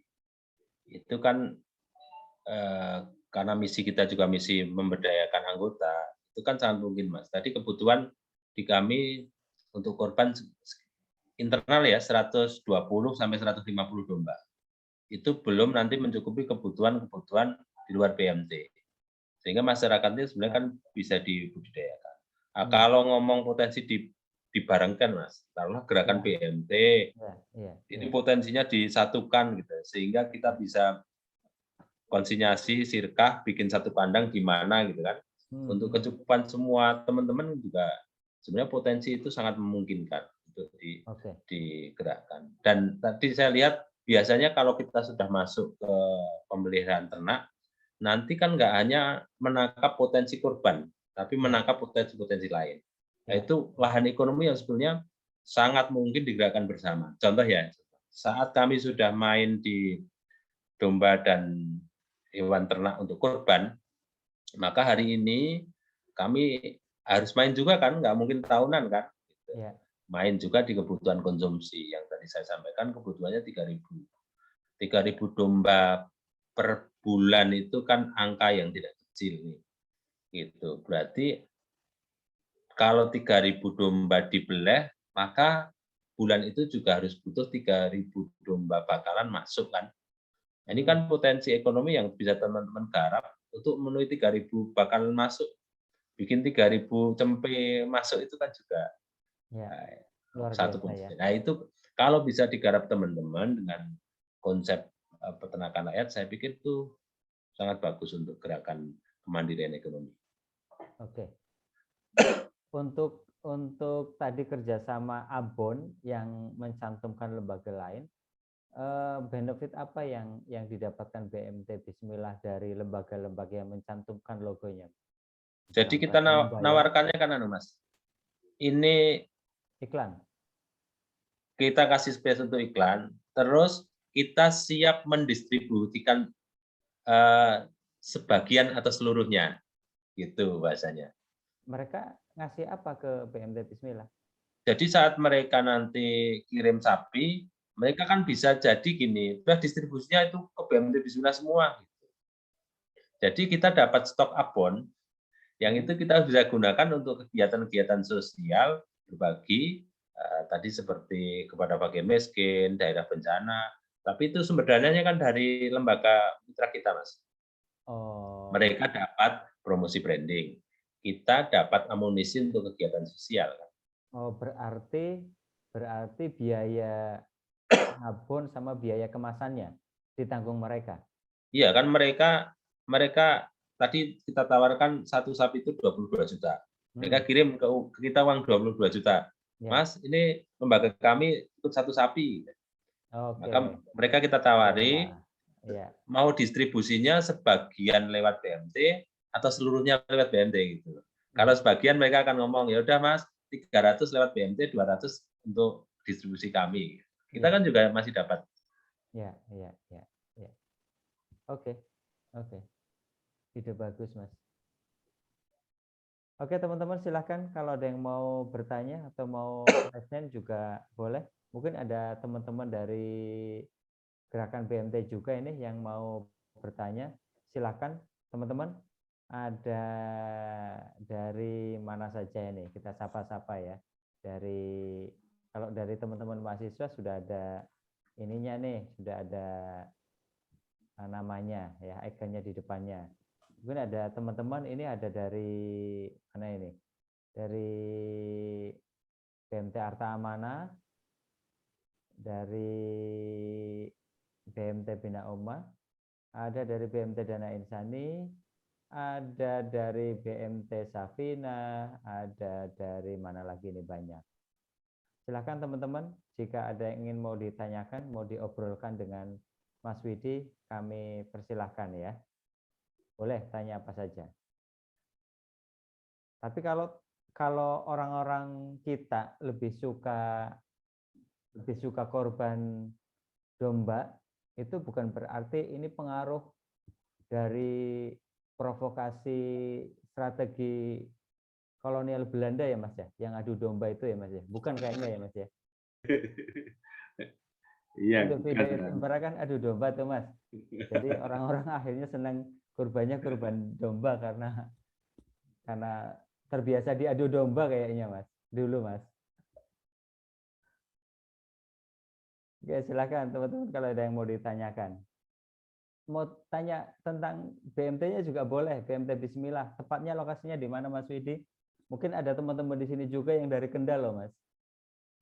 Itu kan karena misi kita juga misi memberdayakan anggota, itu kan sangat mungkin, Mas. Tadi kebutuhan di kami untuk korban internal ya 120 sampai 150 domba. Itu belum nanti mencukupi kebutuhan-kebutuhan di luar BMT. Sehingga masyarakatnya sebenarnya kan bisa dibudidayakan. Nah, kalau ngomong potensi dibarengkan, Mas, taruhlah gerakan BMT, ini potensinya disatukan gitu, sehingga kita bisa konsinyasi, sirkah, bikin satu kandang di mana gitu kan. Untuk kecukupan semua teman-teman juga sebenarnya potensi itu sangat memungkinkan untuk digerakkan. Dan tadi saya lihat biasanya kalau kita sudah masuk ke pemeliharaan ternak, nanti kan nggak hanya menangkap potensi korban, tapi menangkap potensi-potensi lain. Nah, itu lahan ekonomi yang sebetulnya sangat mungkin digerakkan bersama. Contoh ya, saat kami sudah main di domba dan hewan ternak untuk korban, maka hari ini kami harus main juga kan, nggak mungkin tahunan kan. Main juga di kebutuhan konsumsi yang tadi saya sampaikan, kebutuhannya 3.000 domba per bulan itu kan angka yang tidak kecil nih. Gitu. Berarti kalau 3.000 domba dibeleh, maka bulan itu juga harus butuh 3.000 domba bakalan masuk kan. Nah, ini kan potensi ekonomi yang bisa teman-teman garap untuk memenuhi 3.000 bakalan masuk. Bikin 3.000 cempe masuk itu kan juga satu potensi. Nah, itu kalau bisa digarap teman-teman dengan konsep peternakan rakyat, saya pikir itu sangat bagus untuk gerakan kemandirian ekonomi. Oke. Untuk tadi kerjasama Abon yang mencantumkan lembaga lain, benefit apa yang didapatkan BMT Bismillah dari lembaga-lembaga yang mencantumkan logonya? Jadi kita nawarkannya kan Mas, ini iklan. Kita kasih space untuk iklan, terus kita siap mendistribusikan sebagian atau seluruhnya, gitu bahasanya. Mereka ngasih apa ke BMT Bismillah? Jadi saat mereka nanti kirim sapi, mereka kan bisa jadi gini, udah distribusinya itu ke BMT Bismillah semua. Gitu. Jadi kita dapat stok abon, yang itu kita bisa gunakan untuk kegiatan-kegiatan sosial, berbagi, tadi seperti kepada fakir miskin, daerah bencana, tapi itu sumber dananya kan dari lembaga mitra kita, Mas. Mereka dapat promosi branding, kita dapat amunisi untuk kegiatan sosial. Oh, berarti biaya abon sama biaya kemasannya ditanggung mereka? Iya, kan mereka tadi kita tawarkan satu sapi itu 22 juta. Mereka kirim ke kita uang 22 juta. Mas, ini lembaga kami ikut satu sapi. Maka mereka kita tawari, mau distribusinya sebagian lewat BMT atau seluruhnya lewat BMT gitu. Kalau sebagian mereka akan ngomong, ya udah Mas, 300 lewat BMT, 200 untuk distribusi kami. Kita kan juga masih dapat. Ya. Oke. Ide bagus, Mas. Oke, teman-teman silahkan kalau ada yang mau bertanya atau mau present juga boleh. Mungkin ada teman-teman dari gerakan BMT juga ini yang mau bertanya. Silahkan, teman-teman. Ada dari mana saja ini? Kita sapa-sapa ya. Kalau dari teman-teman mahasiswa sudah ada ininya nih, sudah ada namanya ya, ikonnya di depannya. Mungkin ada teman-teman ini ada dari mana ini? Dari BMT Arta Amanah, dari BMT Bina Ummah, ada dari BMT Dana Insani, ada dari BMT Safina, ada dari mana lagi ini banyak. Silakan teman-teman, jika ada yang ingin mau ditanyakan, mau diobrolkan dengan Mas Widi, kami persilahkan ya. Boleh tanya apa saja. Tapi kalau orang-orang kita lebih suka korban domba, itu bukan berarti ini pengaruh dari provokasi strategi kolonial Belanda ya Mas ya, yang adu domba itu ya Mas ya, bukan kayaknya ya Mas ya. Iya, Video kan adu domba tuh Mas. Jadi orang-orang akhirnya senang kurban domba karena terbiasa diadu domba kayaknya Mas dulu Mas. Oke, silakan teman-teman kalau ada yang mau ditanyakan. Mau tanya tentang BMT-nya juga boleh, BMT Bismillah. Tepatnya lokasinya di mana Mas Widi? Mungkin ada teman-teman di sini juga yang dari Kendal loh Mas,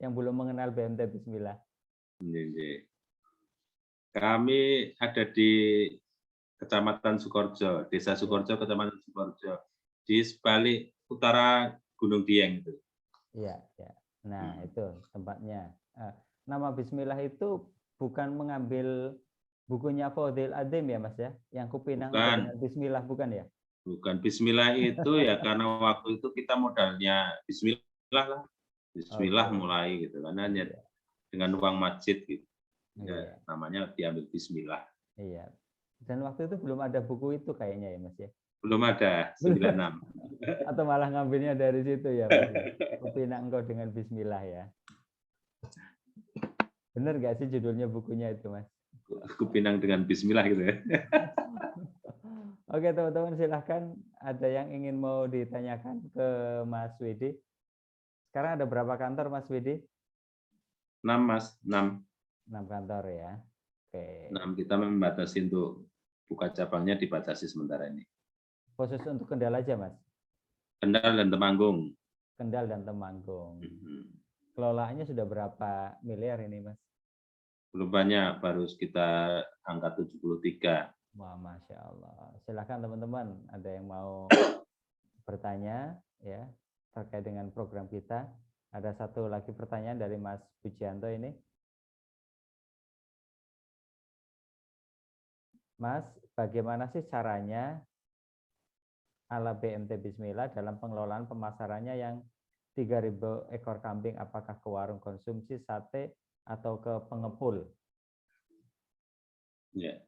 yang belum mengenal BMT Bismillah. Kami ada di Kecamatan Sukorejo, Desa Sukorejo, Kecamatan Sukorejo, di sebalik utara Gunung Dieng itu. Iya, ya. Nah, itu tempatnya. Nama Bismillah itu bukan mengambil bukunya Fadil Adim ya Mas ya, yang Kupinang dengan Bismillah bukan ya? Bukan, Bismillah itu ya karena waktu itu kita modalnya Bismillah lah, Bismillah mulai gitu, karena hanya dengan uang masjid gitu. Ya, namanya diambil Bismillah. Iya. Dan waktu itu belum ada buku itu kayaknya ya Mas ya? Belum ada, 96. Atau malah ngambilnya dari situ ya Mas ya? Kupinang engkau dengan Bismillah ya. Bener nggak sih judulnya bukunya itu Mas? Kupinang dengan Bismillah gitu ya. Oke teman-teman, silahkan ada yang ingin mau ditanyakan ke Mas Widi. Sekarang ada berapa kantor Mas Widi? 6 Mas, 6. 6 kantor ya. Oke. 6 kita membatasi untuk buka cabangnya, dibatasi sementara ini. Khusus untuk Kendal aja Mas? Kendal dan Temanggung. Kendal dan Temanggung. Kelolaannya sudah berapa miliar ini Mas? Belum banyak, baru sekitar angka 73. Wah, Masya Allah. Silakan teman-teman, ada yang mau bertanya ya terkait dengan program kita. Ada satu lagi pertanyaan dari Mas Pujianto ini. Mas, bagaimana sih caranya ala BMT Bismillah dalam pengelolaan pemasarannya yang 3.000 ekor kambing, apakah ke warung konsumsi, sate, atau ke pengepul? Ya.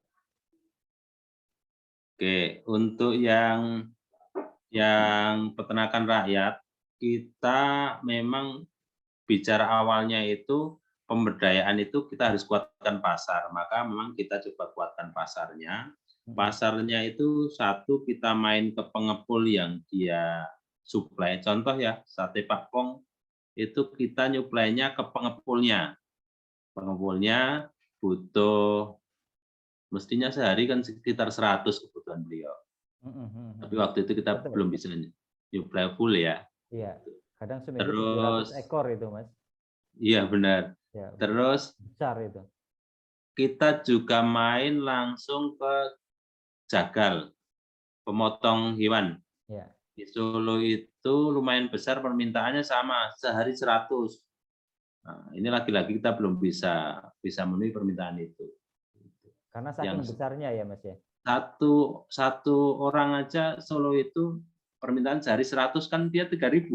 Oke, untuk yang peternakan rakyat, kita memang bicara awalnya itu pemberdayaan itu kita harus kuatkan pasar. Maka memang kita coba kuatkan pasarnya. Pasarnya itu satu, kita main ke pengepul yang dia suplai. Contoh ya, sate Pak Pong itu kita nyuplainya ke pengepulnya. Pengepulnya butuh mestinya sehari kan sekitar 100 kebutuhan beliau. Tapi waktu itu kita belum bisa nyuplai full ya. Iya, kadang seminggu 700 ekor itu Mas. Iya benar. Ya, terus besar itu. Kita juga main langsung ke jagal, pemotong hewan. Ya. Di Solo itu lumayan besar permintaannya, sama sehari 100. Nah, ini lagi-lagi kita belum bisa memenuhi permintaan itu. Karena saking besarnya ya Mas ya. Satu orang aja Solo itu permintaan sehari 100 kan dia 3.000.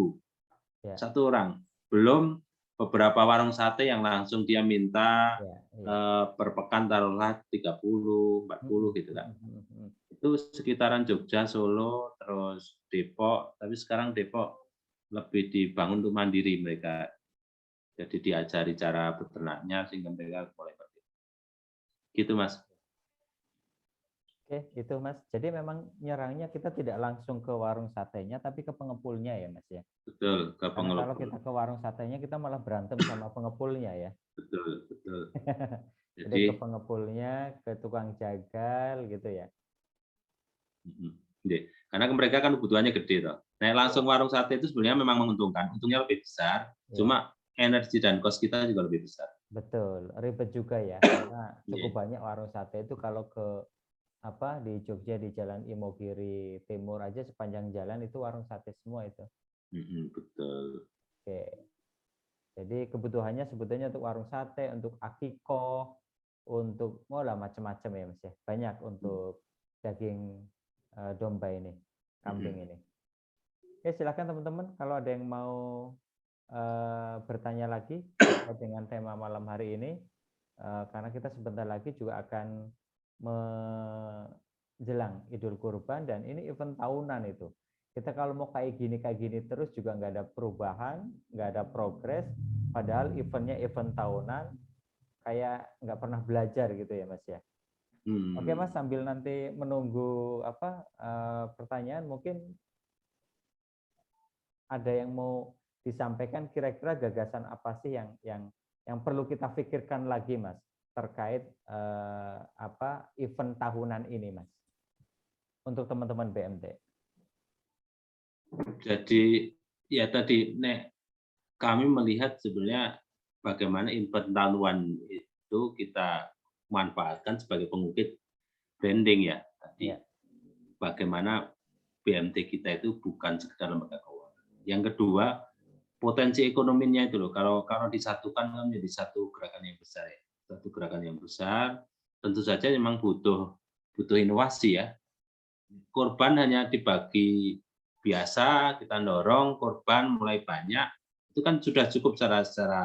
Ya. Satu orang. Belum beberapa warung sate yang langsung dia minta per pekan taruhlah 30, 40 gitu kan. Itu sekitaran Jogja, Solo, terus Depok, tapi sekarang Depok lebih dibangun untuk mandiri mereka. Jadi diajari cara beternaknya sehingga mereka mulai begitu. Gitu Mas. Oke, itu Mas. Jadi memang nyerangnya kita tidak langsung ke warung satenya, tapi ke pengepulnya ya Mas ya. Betul, ke pengepul. Kalau kita ke warung satenya kita malah berantem sama pengepulnya ya. Betul, betul. Jadi ke pengepulnya, ke tukang jagal gitu ya. Karena mereka kan kebutuhannya gede toh. Nah, langsung warung sate itu sebenarnya memang menguntungkan, untungnya lebih besar, cuma energi dan kos kita juga lebih besar. Betul, ribet juga ya, karena cukup banyak warung sate itu kalau ke di Jogja di Jalan Imogiri Timur aja sepanjang jalan itu warung sate semua itu. Betul. Oke. Jadi kebutuhannya sebetulnya untuk warung sate, untuk akikoh, untuk macam-macam ya Mas ya. Banyak untuk daging domba ini, kambing ini. Oke, silakan teman-teman kalau ada yang mau bertanya lagi terkait dengan tema malam hari ini, karena kita sebentar lagi juga akan menjelang Idul Kurban dan ini event tahunan itu. Kita kalau mau kayak gini terus juga nggak ada perubahan, nggak ada progres, padahal eventnya event tahunan, kayak nggak pernah belajar gitu ya Mas ya. Oke Mas, sambil nanti menunggu pertanyaan, mungkin ada yang mau disampaikan kira-kira gagasan apa sih yang perlu kita pikirkan lagi Mas terkait event tahunan ini Mas untuk teman-teman BMT. Jadi ya tadi kami melihat sebenarnya bagaimana event tahunan itu kita manfaatkan sebagai pengukit branding ya tadi. Ya. Bagaimana BMT kita itu bukan sekedar lembaga keuangan. Yang kedua, potensi ekonominya itu loh. Kalau disatukan kan menjadi satu gerakan yang besar ya. Satu gerakan yang besar, tentu saja memang butuh inovasi ya. Korban hanya dibagi biasa, kita dorong korban mulai banyak, itu kan sudah cukup secara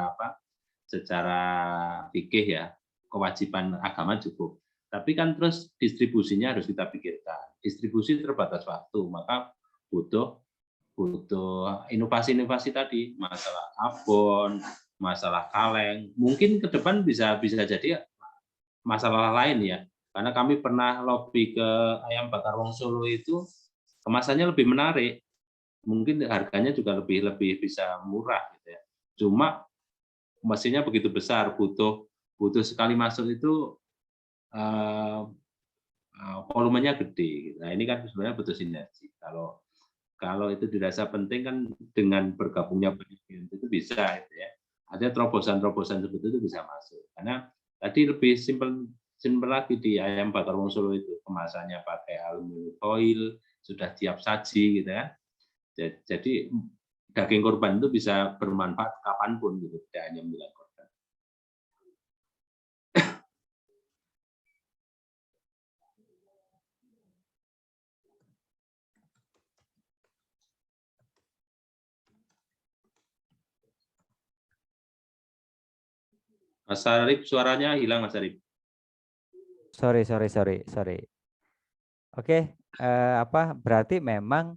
fikih ya, kewajiban agama cukup. Tapi kan terus distribusinya harus kita pikirkan. Distribusi terbatas waktu, maka butuh inovasi-inovasi tadi, masalah abon, masalah kaleng. Mungkin ke depan bisa jadi masalah lain ya. Karena kami pernah lobby ke ayam bakar Wong Solo itu, kemasannya lebih menarik. Mungkin harganya juga lebih bisa murah gitu ya. Cuma mesinnya begitu besar, butuh sekali masuk itu volumenya gede. Nah, ini kan sebenarnya butuh sinergi. Kalau itu dirasa penting kan dengan bergabungnya itu bisa gitu ya. Ada terobosan-terobosan seperti itu bisa masuk. Karena tadi lebih simpel lagi di ayam bakar Wong Solo itu, kemasannya pakai aluminium foil, sudah siap saji gitu ya. Jadi daging korban itu bisa bermanfaat kapanpun gitu, tidak hanya milik korban. Mas Arif, suaranya hilang Mas Arif. Sorry. Oke, berarti memang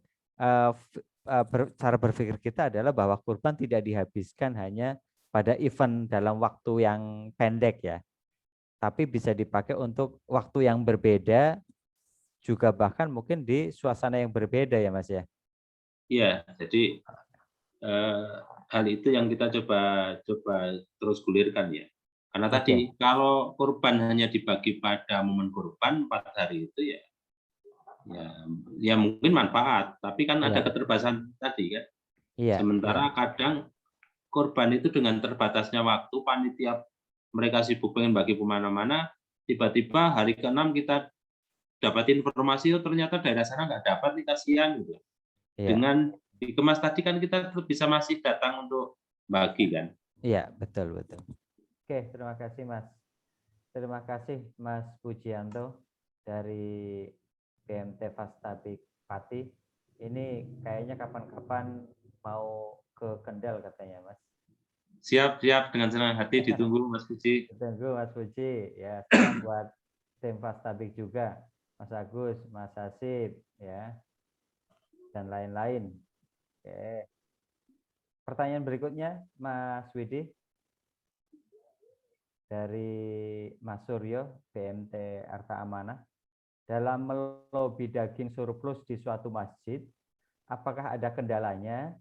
cara berpikir kita adalah bahwa kurban tidak dihabiskan hanya pada event dalam waktu yang pendek ya, tapi bisa dipakai untuk waktu yang berbeda, juga bahkan mungkin di suasana yang berbeda ya Mas ya. Iya, jadi hal itu yang kita coba terus gulirkan ya. Karena tadi kalau kurban hanya dibagi pada momen kurban 4 hari itu ya mungkin manfaat, tapi kan ada keterbatasan tadi kan. Sementara kadang korban itu dengan terbatasnya waktu, panitia mereka sibuk pengen bagi kemana-mana, tiba-tiba hari ke-6 kita dapat informasi, oh ternyata daerah sana nggak dapat nih, kasihan gitu. Dengan dikemas tadi kan kita bisa masih datang untuk bagi kan. Iya, betul. Oke, terima kasih Mas. Terima kasih Mas Pujianto dari BMT Fastabik Pati. Ini kayaknya kapan-kapan mau ke Kendal katanya Mas. Siap, dengan senang hati ditunggu Mas Puji. Ditunggu Mas Puji, ya. Salam buat tim Fastabik juga, Mas Agus, Mas Hasib, ya, dan lain-lain. Oke. Pertanyaan berikutnya, Mas Widi dari Mas Suryo, BMT Arta Amanah. Dalam melobi daging surplus di suatu masjid, apakah ada kendalanya?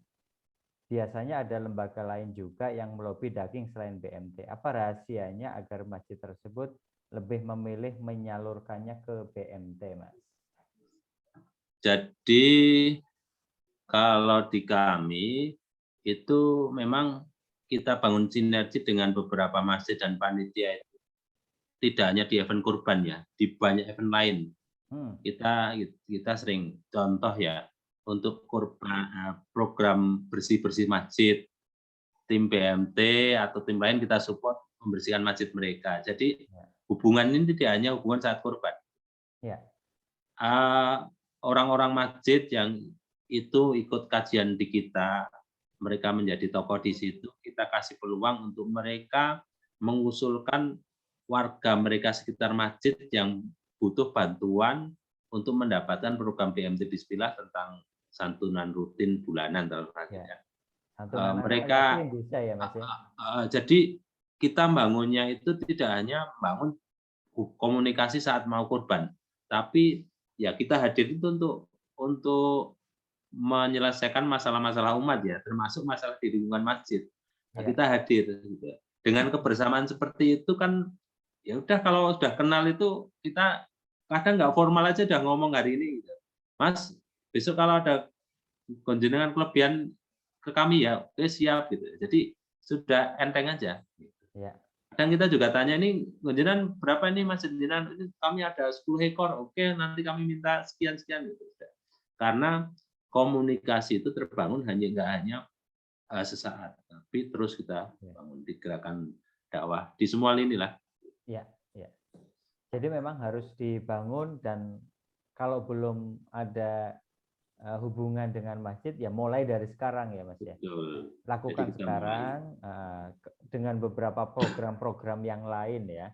Biasanya ada lembaga lain juga yang melobi daging selain BMT. Apa rahasianya agar masjid tersebut lebih memilih menyalurkannya ke BMT, Mas? Jadi kalau di kami itu memang kita bangun sinergi dengan beberapa masjid dan panitia itu. Tidak hanya di event kurban ya, di banyak event lain. Kita sering contoh ya, untuk kurban program bersih-bersih masjid, tim BMT atau tim lain kita support membersihkan masjid mereka. Jadi hubungan ini tidak hanya hubungan saat kurban. Orang-orang masjid itu ikut kajian di kita, mereka menjadi tokoh di situ, kita kasih peluang untuk mereka mengusulkan warga mereka sekitar masjid yang butuh bantuan untuk mendapatkan program BMT Bismillah tentang santunan rutin bulanan dalam Ya. rangka. Santunan Mereka anak bisa ya Mas ya. jadi kita bangunnya itu tidak hanya bangun komunikasi saat mau kurban, tapi ya kita hadir itu untuk menyelesaikan masalah-masalah umat ya, termasuk masalah di lingkungan masjid. Nah, Ya. kita hadir gitu. Dengan kebersamaan seperti itu kan ya udah, kalau sudah kenal itu kita kadang nggak formal aja udah ngomong hari ini gitu. Mas, besok kalau ada konjenengan kelebihan ke kami ya, oke siap gitu. Jadi sudah enteng aja. Ya. Kadang kita juga tanya, ini konjenengan berapa ini Mas jenengan? Ini kami ada 10 ekor, oke nanti kami minta sekian-sekian gitu. Karena komunikasi itu terbangun nggak hanya sesaat, tapi terus kita bangun di gerakan dakwah di semua lini lah. Ya, ya. Jadi memang harus dibangun, dan kalau belum ada hubungan dengan masjid ya mulai dari sekarang ya Mas ya. Betul. Lakukan Jadi kita sekarang dengan beberapa program-program yang lain ya.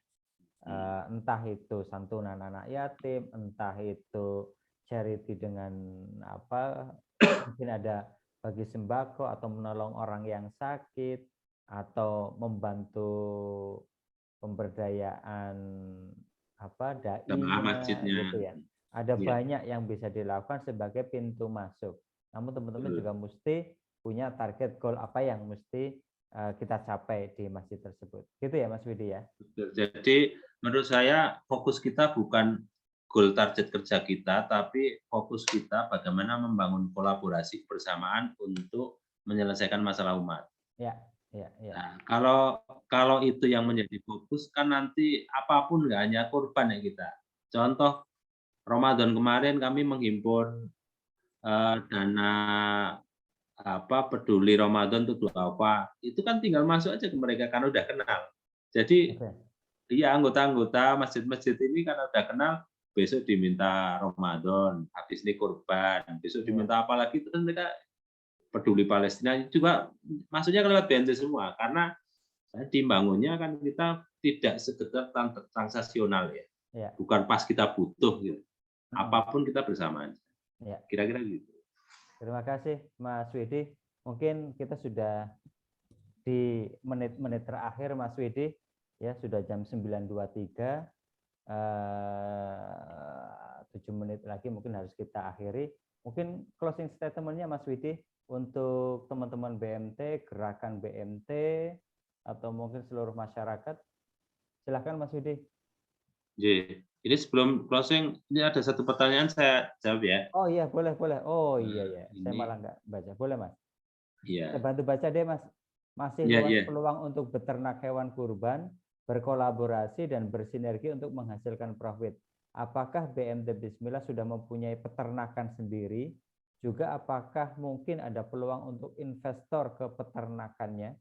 Entah itu santunan anak yatim, entah itu charity dengan apa, mungkin ada bagi sembako atau menolong orang yang sakit atau membantu pemberdayaan apa dai-nya masjidnya. gitu ya. Ada Iya. banyak yang bisa dilakukan sebagai pintu masuk. Namun teman-teman juga mesti punya target goal apa yang mesti kita capai di masjid tersebut. Gitu ya Mas Widi ya. Betul. Jadi menurut saya fokus kita bukan goal target kerja kita, tapi fokus kita bagaimana membangun kolaborasi bersamaan untuk menyelesaikan masalah umat. Ya, ya, ya. Nah, kalau itu yang menjadi fokus kan nanti apapun nggak hanya kurban ya kita. Contoh Ramadan kemarin kami menghimpun dana peduli Ramadan untuk apa, itu kan tinggal masuk aja ke mereka karena udah kenal. Jadi iya, anggota-anggota masjid-masjid ini karena udah kenal, besok diminta Ramadan, habis ini kurban, besok diminta apa lagi, terus mereka peduli Palestina juga maksudnya lewat BMT semua, karena dibangunnya kan kita tidak sekedar transaksional ya, bukan pas kita butuh gitu, apapun kita bersama aja. Kira-kira gitu. Terima kasih Mas Widi. Mungkin kita sudah di menit-menit terakhir Mas Widi. Ya, sudah jam 9.23, 7 menit lagi mungkin harus kita akhiri. Mungkin closing statement-nya Mas Widi untuk teman-teman BMT, gerakan BMT, atau mungkin seluruh masyarakat. Silakan Mas Widi. Ini sebelum closing, ini ada satu pertanyaan saya jawab ya. Oh iya, boleh. Oh iya. Saya malah nggak baca. Boleh Mas? Iya. Saya bantu baca deh Mas. Masih luas peluang untuk beternak hewan kurban, berkolaborasi dan bersinergi untuk menghasilkan profit. Apakah BMT Bismillah sudah mempunyai peternakan sendiri? Juga apakah mungkin ada peluang untuk investor ke peternakannya?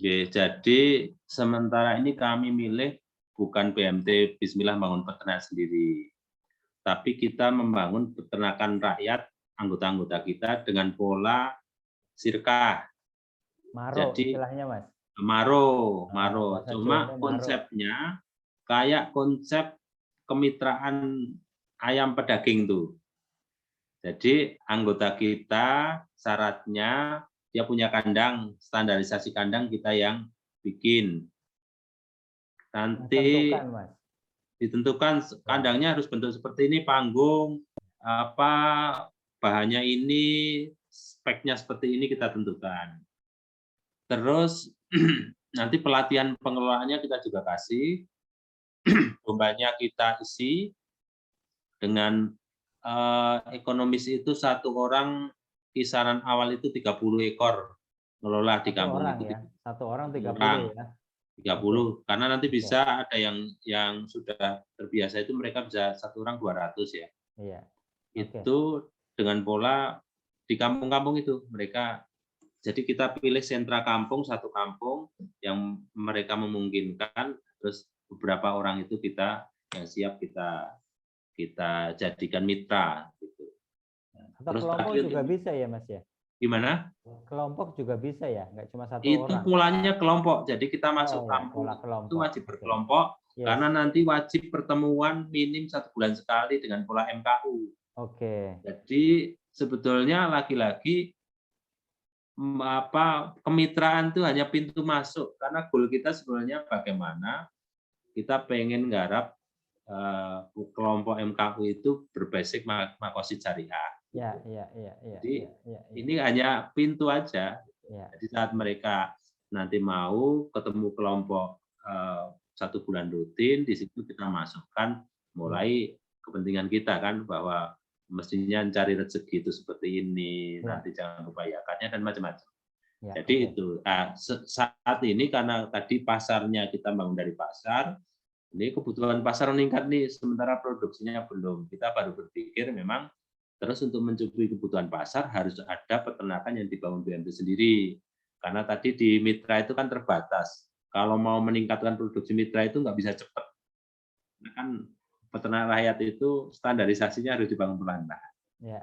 Jadi sementara ini kami milih bukan BMT Bismillah bangun peternak sendiri, tapi kita membangun peternakan rakyat, anggota-anggota kita dengan pola sirkah. Maro Jadi istilahnya Mas. Maro. bahasa Cuma Jawanya konsepnya kayak konsep kemitraan ayam pedaging tuh. Jadi anggota kita syaratnya dia punya kandang, standarisasi kandang kita yang bikin. Nanti Tentukan, Mas. ditentukan kandangnya harus bentuk seperti ini, panggung, bahannya ini, speknya seperti ini kita tentukan. Terus nanti pelatihan pengelolaannya kita juga kasih, dombanya kita isi dengan ekonomis itu satu orang kisaran awal itu 30 ekor ngelola di kampung itu. Ya. Satu orang 30 ya. 30 karena nanti bisa ada yang sudah terbiasa itu mereka bisa satu orang 200 ya. Iya. Itu dengan pola di kampung-kampung itu mereka. Jadi kita pilih sentra kampung, satu kampung yang mereka memungkinkan, terus beberapa orang itu kita yang siap kita jadikan mitra gitu. Atau Terus kelompok tadi juga bisa ya Mas ya? gimana? Kelompok juga bisa ya, nggak cuma satu Itu orang. polanya kelompok. Jadi kita masuk ya, kampung pola itu kelompok. wajib Oke. berkelompok Yes. karena nanti wajib pertemuan minim 1 bulan sekali dengan pola MKU. Oke. Jadi sebetulnya lagi-lagi kemitraan itu hanya pintu masuk karena goal kita sebenarnya bagaimana kita pengen nggarap kelompok MKU itu berbasis makosid syariah. Ya. Jadi ini hanya pintu aja. Ya. Jadi saat mereka nanti mau ketemu kelompok 1 bulan rutin, di situ kita masukkan mulai kepentingan kita kan bahwa mestinya cari rezeki itu seperti ini, nanti jangan lupa yakatnya dan macam-macam. Ya, Jadi oke. itu saat ini karena tadi pasarnya kita bangun dari pasar, ini kebutuhan pasar meningkat nih, sementara produksinya belum. Kita baru berpikir memang terus untuk mencukupi kebutuhan pasar harus ada peternakan yang dibangun BMT sendiri. Karena tadi di mitra itu kan terbatas. Kalau mau meningkatkan produksi mitra itu nggak bisa cepat. Nah, kan peternak rakyat itu standarisasinya harus dibangun pelan-pelan. Ya.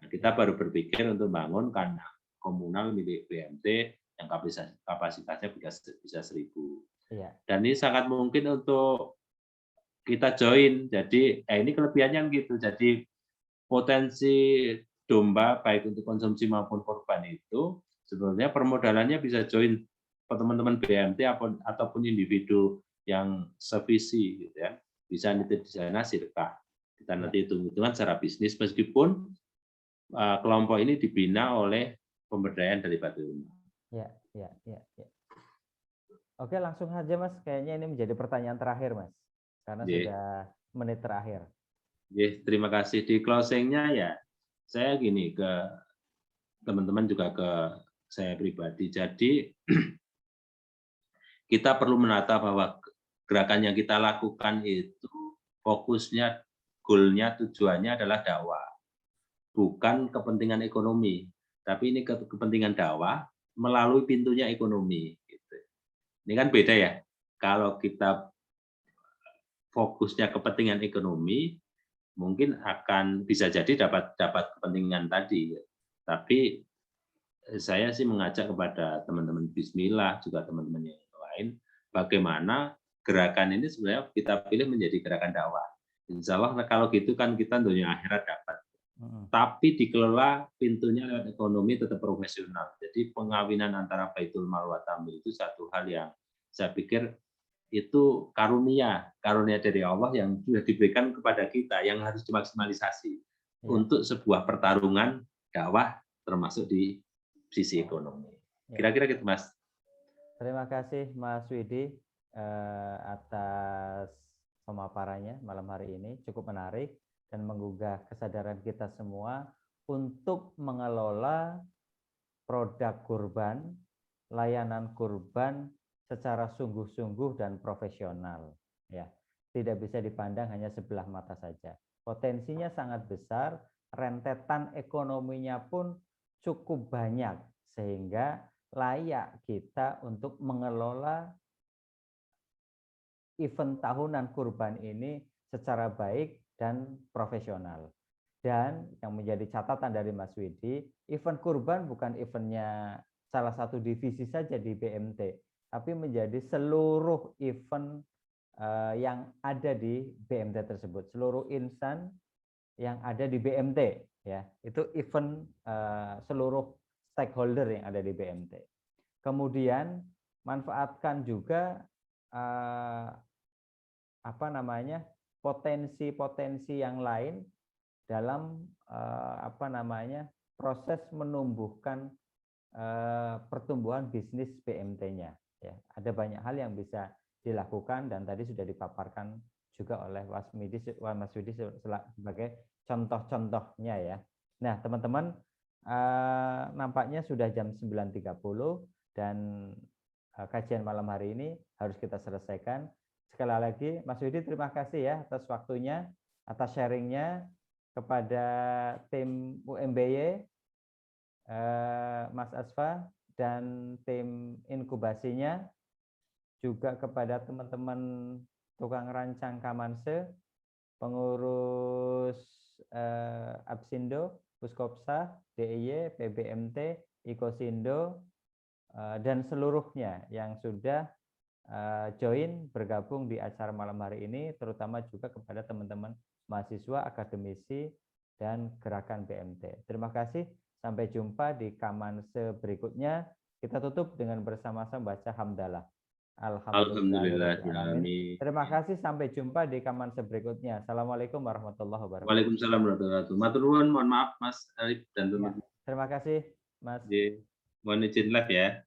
Kita baru berpikir untuk bangun kandang komunal milik BMT yang kapasitasnya bisa 1.000. Iya. Dan ini sangat mungkin untuk kita join. Jadi ini kelebihannya gitu. Jadi potensi domba baik untuk konsumsi maupun korban itu sebenarnya permodalannya bisa join teman-teman BMT ataupun individu yang sevisi gitu ya. Bisa nitip di sana sirkah. Kita nanti hitung-hitungan secara bisnis meskipun kelompok ini dibina oleh pemberdayaan dari Bapeluma. Ya. Oke, langsung saja Mas. Kayaknya ini menjadi pertanyaan terakhir Mas. Karena sudah menit terakhir. Terima kasih. Di closing-nya ya, saya gini ke teman-teman juga ke saya pribadi. Jadi kita perlu menata bahwa gerakan yang kita lakukan itu fokusnya, goal-nya, tujuannya adalah dakwah. Bukan kepentingan ekonomi. Tapi ini kepentingan dakwah melalui pintunya ekonomi. Ini kan beda ya. Kalau kita fokusnya kepentingan ekonomi, mungkin akan bisa jadi dapat kepentingan tadi. Tapi saya sih mengajak kepada teman-teman Bismillah, juga teman-teman yang lain, bagaimana gerakan ini sebenarnya kita pilih menjadi gerakan dakwah. Insya Allah kalau gitu kan kita dunia akhirat dapat. Tapi dikelola pintunya lewat ekonomi tetap profesional. Jadi pengawinan antara Baitul Mal wa Tamil itu satu hal yang saya pikir itu karunia dari Allah yang sudah diberikan kepada kita yang harus dimaksimalisasi untuk sebuah pertarungan dakwah termasuk di sisi ekonomi. Kira-kira gitu Mas. Terima kasih Mas Widi atas pemaparannya malam hari ini, cukup menarik dan menggugah kesadaran kita semua untuk mengelola produk kurban, layanan kurban secara sungguh-sungguh dan profesional. Ya, tidak bisa dipandang hanya sebelah mata saja. Potensinya sangat besar, rentetan ekonominya pun cukup banyak, sehingga layak kita untuk mengelola event tahunan kurban ini secara baik dan profesional. Dan yang menjadi catatan dari Mas Widi, event kurban bukan eventnya salah satu divisi saja di BMT, tapi menjadi seluruh event yang ada di BMT tersebut, seluruh insan yang ada di BMT, ya itu event seluruh stakeholder yang ada di BMT. Kemudian manfaatkan juga potensi-potensi yang lain dalam proses menumbuhkan pertumbuhan bisnis BMT-nya. Ya, ada banyak hal yang bisa dilakukan dan tadi sudah dipaparkan juga oleh Mas Widi sebagai contoh-contohnya ya. Nah, teman-teman, nampaknya sudah jam 9.30 dan kajian malam hari ini harus kita selesaikan. Sekali lagi, Mas Widi terima kasih ya atas waktunya, atas sharingnya kepada tim UMBY, Mas Asfa, dan tim inkubasinya, juga kepada teman-teman tukang rancang Kamanse, pengurus Absindo, Puskopsa, DIY, PBMT, Ikosindo, dan seluruhnya yang sudah join bergabung di acara malam hari ini, terutama juga kepada teman-teman mahasiswa, akademisi, dan gerakan BMT. Terima kasih, sampai jumpa di kamanse berikutnya. Kita tutup dengan bersama-sama baca hamdalah. Alhamdulillahirrahmanirrahim. Terima kasih, sampai jumpa di kamanse berikutnya. Assalamualaikum warahmatullahi wabarakatuh. Waalaikumsalam warahmatullahi wabarakatuh. Matur nuwun, mohon maaf Mas Arif dan teman-teman. Terima kasih, Mas. Mohon izin live ya.